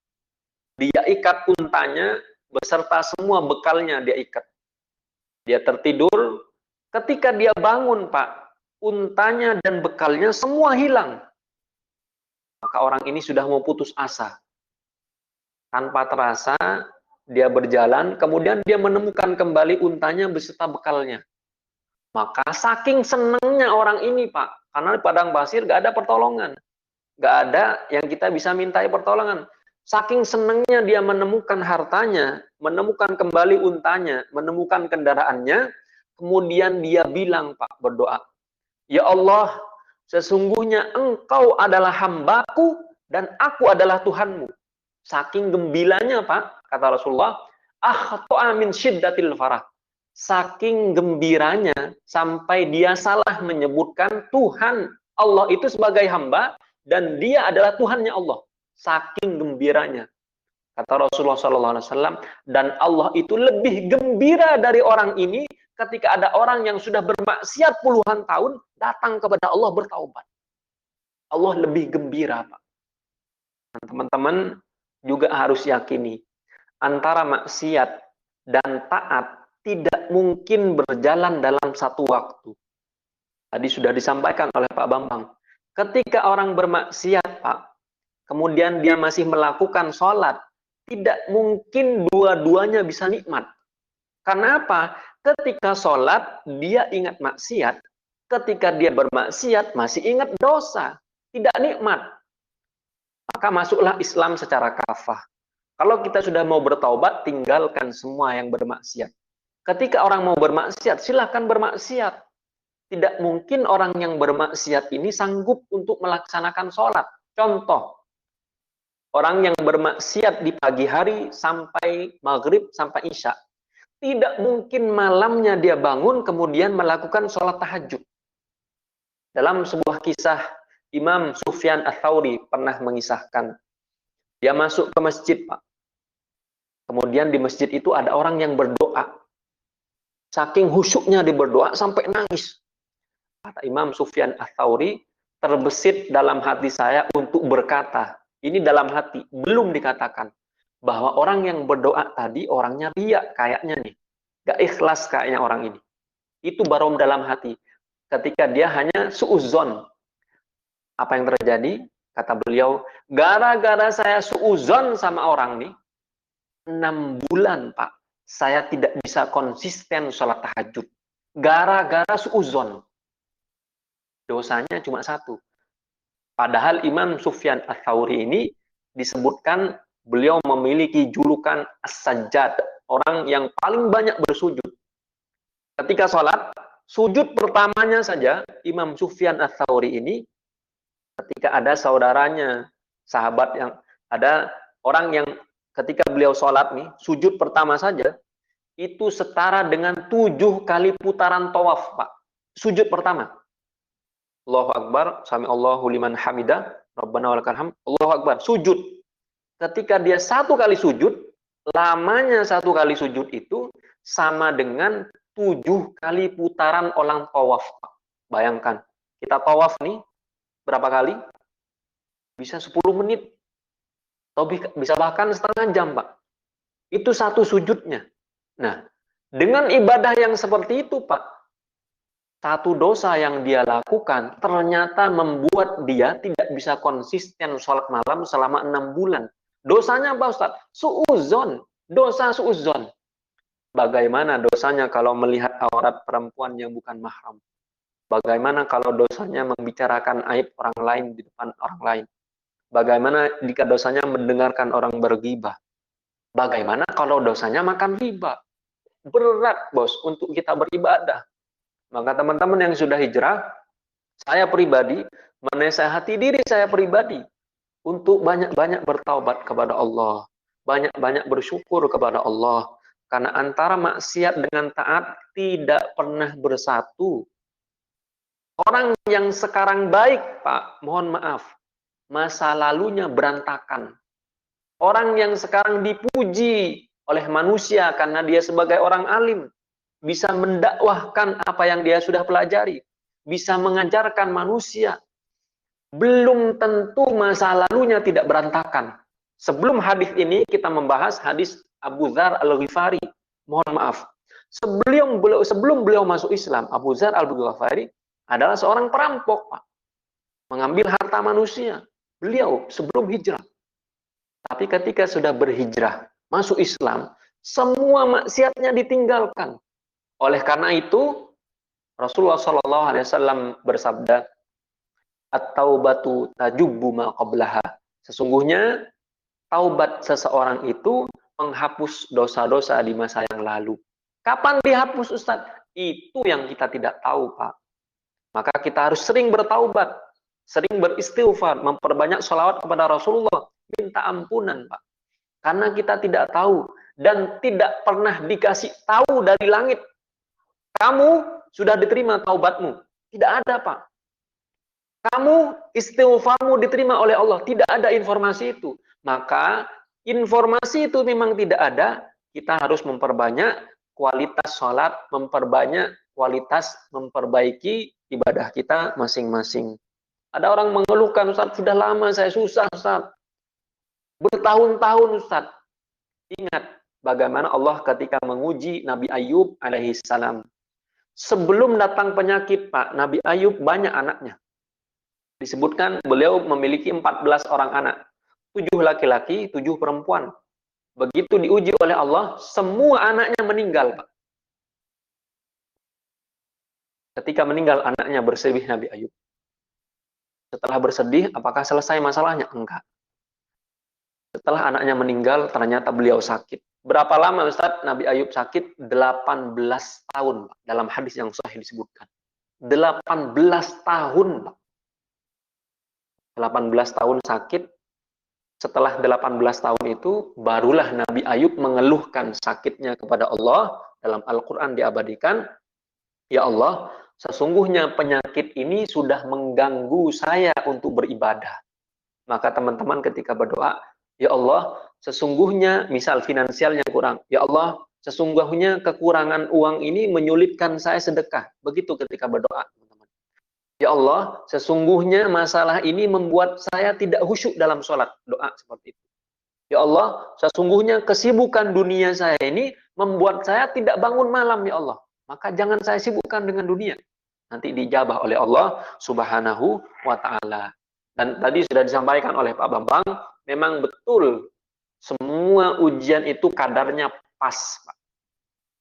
Dia ikat untanya beserta semua bekalnya, dia ikat. Dia tertidur. Ketika dia bangun, Pak, untanya dan bekalnya semua hilang. Maka orang ini sudah mau putus asa. Tanpa terasa, dia berjalan, kemudian dia menemukan kembali untanya beserta bekalnya. Maka saking senangnya orang ini, Pak, karena di padang pasir gak ada pertolongan. Gak ada yang kita bisa mintai pertolongan. Saking senangnya dia menemukan hartanya, menemukan kembali untanya, menemukan kendaraannya, kemudian dia bilang, Pak, berdoa, Ya Allah, sesungguhnya Engkau adalah hambaku dan aku adalah Tuhanmu. Saking gembiranya, Pak, kata Rasulullah, akhta'a min syiddatil farah. Saking gembiranya sampai dia salah menyebutkan Tuhan Allah itu sebagai hamba dan dia adalah Tuhannya Allah. Saking gembiranya, kata Rasulullah SAW, dan Allah itu lebih gembira dari orang ini ketika ada orang yang sudah bermaksiat puluhan tahun datang kepada Allah bertaubat. Allah lebih gembira, Pak. Teman-teman juga harus yakini antara maksiat dan taat tidak mungkin berjalan dalam satu waktu. Tadi sudah disampaikan oleh Pak Bambang. Ketika orang bermaksiat, Pak, kemudian dia masih melakukan sholat, tidak mungkin dua-duanya bisa nikmat. Karena apa? Ketika sholat, dia ingat maksiat. Ketika dia bermaksiat, masih ingat dosa. Tidak nikmat. Maka masuklah Islam secara kafah. Kalau kita sudah mau bertaubat, tinggalkan semua yang bermaksiat. Ketika orang mau bermaksiat, silahkan bermaksiat. Tidak mungkin orang yang bermaksiat ini sanggup untuk melaksanakan sholat. Contoh, orang yang bermaksiat di pagi hari sampai maghrib, sampai isya. Tidak mungkin malamnya dia bangun kemudian melakukan sholat tahajud. Dalam sebuah kisah, Imam Sufyan Ats-Tsauri pernah mengisahkan. Dia masuk ke masjid, Pak. Kemudian di masjid itu ada orang yang berdoa. Saking khusyuknya dia berdoa sampai nangis. Kata Imam Sufyan Ats-Tsauri, terbesit dalam hati saya untuk berkata, ini dalam hati, belum dikatakan, bahwa orang yang berdoa tadi orangnya riya kayaknya nih. Gak ikhlas kayaknya orang ini. Itu baru dalam hati. Ketika dia hanya suudzon. Apa yang terjadi? Kata beliau, gara-gara saya suudzon sama orang nih, 6 bulan, Pak, saya tidak bisa konsisten sholat tahajud. Gara-gara suudzon. Dosanya cuma 1. Padahal Imam Sufyan Ats-Tsauri ini disebutkan beliau memiliki julukan As-Sajjad, orang yang paling banyak bersujud. Ketika sholat, sujud pertamanya saja Imam Sufyan Ats-Tsauri ini, ketika ada saudaranya, sahabat yang ada orang yang ketika beliau sholat nih, sujud pertama saja, itu setara dengan 7 kali putaran tawaf, Pak. Sujud pertama. Allahu Akbar, sami Allahu liman hamidah, Rabbana walakal hamd, Allahu Akbar, sujud. Ketika dia 1 kali sujud, lamanya 1 kali sujud itu sama dengan 7 kali putaran orang tawaf. Bayangkan, kita tawaf nih, berapa kali? Bisa 10 menit. Atau bisa bahkan setengah jam, Pak. Itu 1 sujudnya. Nah, dengan ibadah yang seperti itu, Pak, 1 dosa yang dia lakukan ternyata membuat dia tidak bisa konsisten sholat malam selama 6 bulan. Dosanya apa, Ustaz? Su'uzon. Dosa su'uzon. Bagaimana dosanya kalau melihat aurat perempuan yang bukan mahram? Bagaimana kalau dosanya membicarakan aib orang lain di depan orang lain? Bagaimana jika dosanya mendengarkan orang berghibah? Bagaimana kalau dosanya makan riba? Berat, Bos, untuk kita beribadah. Maka teman-teman yang sudah hijrah, saya pribadi menasihati diri saya pribadi untuk banyak-banyak bertaubat kepada Allah, banyak-banyak bersyukur kepada Allah, karena antara maksiat dengan taat tidak pernah bersatu. Orang yang sekarang baik, Pak, mohon maaf, masa lalunya berantakan. Orang yang sekarang dipuji oleh manusia karena dia sebagai orang alim, bisa mendakwahkan apa yang dia sudah pelajari, bisa mengajarkan manusia, belum tentu masa lalunya tidak berantakan. Sebelum hadis ini kita membahas hadis Abu Dzar Al-Ghifari. Mohon maaf, sebelum beliau masuk Islam, Abu Dzar Al-Ghifari adalah seorang perampok, Pak. Mengambil harta manusia. Beliau sebelum hijrah. Tapi ketika sudah berhijrah, masuk Islam, semua maksiatnya ditinggalkan. Oleh karena itu, Rasulullah SAW bersabda, "At-taubatu tajubbu ma qablaha." Sesungguhnya taubat seseorang itu menghapus dosa-dosa di masa yang lalu. Kapan dihapus, Ustaz? Itu yang kita tidak tahu, Pak. Maka kita harus sering bertaubat, sering beristighfar, memperbanyak sholawat kepada Rasulullah, minta ampunan, Pak. Karena kita tidak tahu dan tidak pernah dikasih tahu dari langit. Kamu sudah diterima taubatmu. Tidak ada, Pak. Kamu istighfarmu diterima oleh Allah. Tidak ada informasi itu. Maka informasi itu memang tidak ada. Kita harus memperbanyak kualitas sholat, memperbanyak kualitas memperbaiki ibadah kita masing-masing. Ada orang mengeluhkan, Ustaz, sudah lama saya susah, Ustaz. Bertahun-tahun, Ustaz. Ingat bagaimana Allah ketika menguji Nabi Ayub alaihissalam. Sebelum datang penyakit, Pak, Nabi Ayub banyak anaknya. Disebutkan beliau memiliki 14 orang anak. 7 laki-laki, 7 perempuan. Begitu diuji oleh Allah, semua anaknya meninggal, Pak. Ketika meninggal anaknya, bersedih Nabi Ayub. Setelah bersedih, apakah selesai masalahnya? Enggak. Setelah anaknya meninggal, ternyata beliau sakit. Berapa lama, Ustaz, Nabi Ayub sakit? 18 tahun, Pak. Dalam hadis yang sahih disebutkan. 18 tahun, Pak. 18 tahun sakit. Setelah 18 tahun itu, barulah Nabi Ayub mengeluhkan sakitnya kepada Allah. Dalam Al-Quran diabadikan, "Ya Allah, sesungguhnya penyakit ini sudah mengganggu saya untuk beribadah." Maka teman-teman ketika berdoa, "Ya Allah, sesungguhnya," misal finansialnya kurang, "Ya Allah, sesungguhnya kekurangan uang ini menyulitkan saya sedekah." Begitu ketika berdoa, teman-teman. "Ya Allah, sesungguhnya masalah ini membuat saya tidak khusyuk dalam sholat." Doa seperti itu. "Ya Allah, sesungguhnya kesibukan dunia saya ini membuat saya tidak bangun malam, ya Allah. Maka jangan saya sibukkan dengan dunia." Nanti dijabah oleh Allah Subhanahu wa Ta'ala. Dan tadi sudah disampaikan oleh Pak Bambang, memang betul semua ujian itu kadarnya pas, Pak.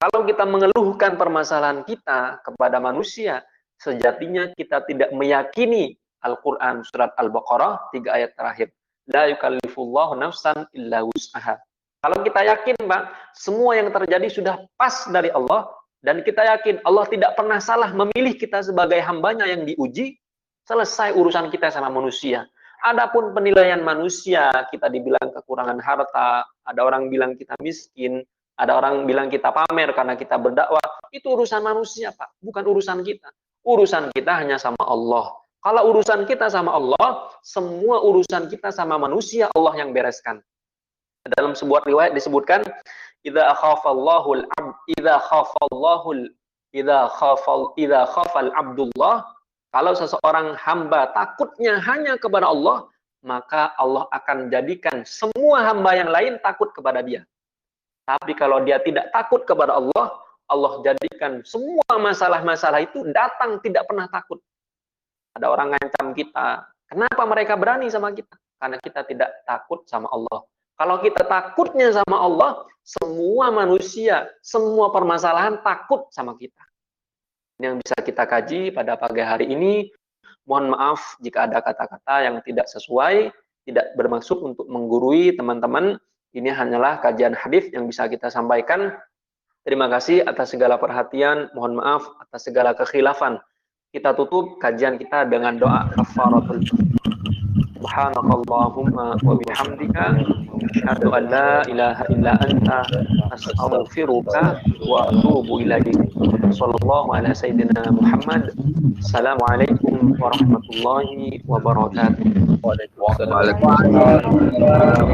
Kalau kita mengeluhkan permasalahan kita kepada manusia, sejatinya kita tidak meyakini Al-Quran surat Al-Baqarah 3 ayat terakhir. La yukallifullahu nafsan illa wus'aha. Kalau kita yakin, Pak, semua yang terjadi sudah pas dari Allah, dan kita yakin Allah tidak pernah salah memilih kita sebagai hambanya yang diuji, selesai urusan kita sama manusia. Adapun penilaian manusia, kita dibilang kekurangan harta, ada orang bilang kita miskin, ada orang bilang kita pamer karena kita berdakwah, itu urusan manusia, Pak, bukan urusan kita. Urusan kita hanya sama Allah. Kalau urusan kita sama Allah, semua urusan kita sama manusia Allah yang bereskan. Dalam sebuah riwayat disebutkan, idza khafal abdullah, kalau seseorang hamba takutnya hanya kepada Allah, maka Allah akan jadikan semua hamba yang lain takut kepada dia. Tapi kalau dia tidak takut kepada Allah, Allah jadikan semua masalah-masalah itu datang tidak pernah takut. Ada orang ngancam kita, kenapa mereka berani sama kita? Karena kita tidak takut sama Allah. Kalau kita takutnya sama Allah, semua manusia, semua permasalahan takut sama kita. Ini yang bisa kita kaji pada pagi hari ini. Mohon maaf jika ada kata-kata yang tidak sesuai, tidak bermaksud untuk menggurui teman-teman. Ini hanyalah kajian hadis yang bisa kita sampaikan. Terima kasih atas segala perhatian. Mohon maaf atas segala kekhilafan. Kita tutup kajian kita dengan doa kafaratul. Subhanakallahumma wa bihamdika asyhadu an la ilaha illa anta astaghfiruka wa atubu ilaik. Sallallahu ala sayyidina Muhammad. Assalamualaikum warahmatullahi wabarakatuh. Waalaikumsalam.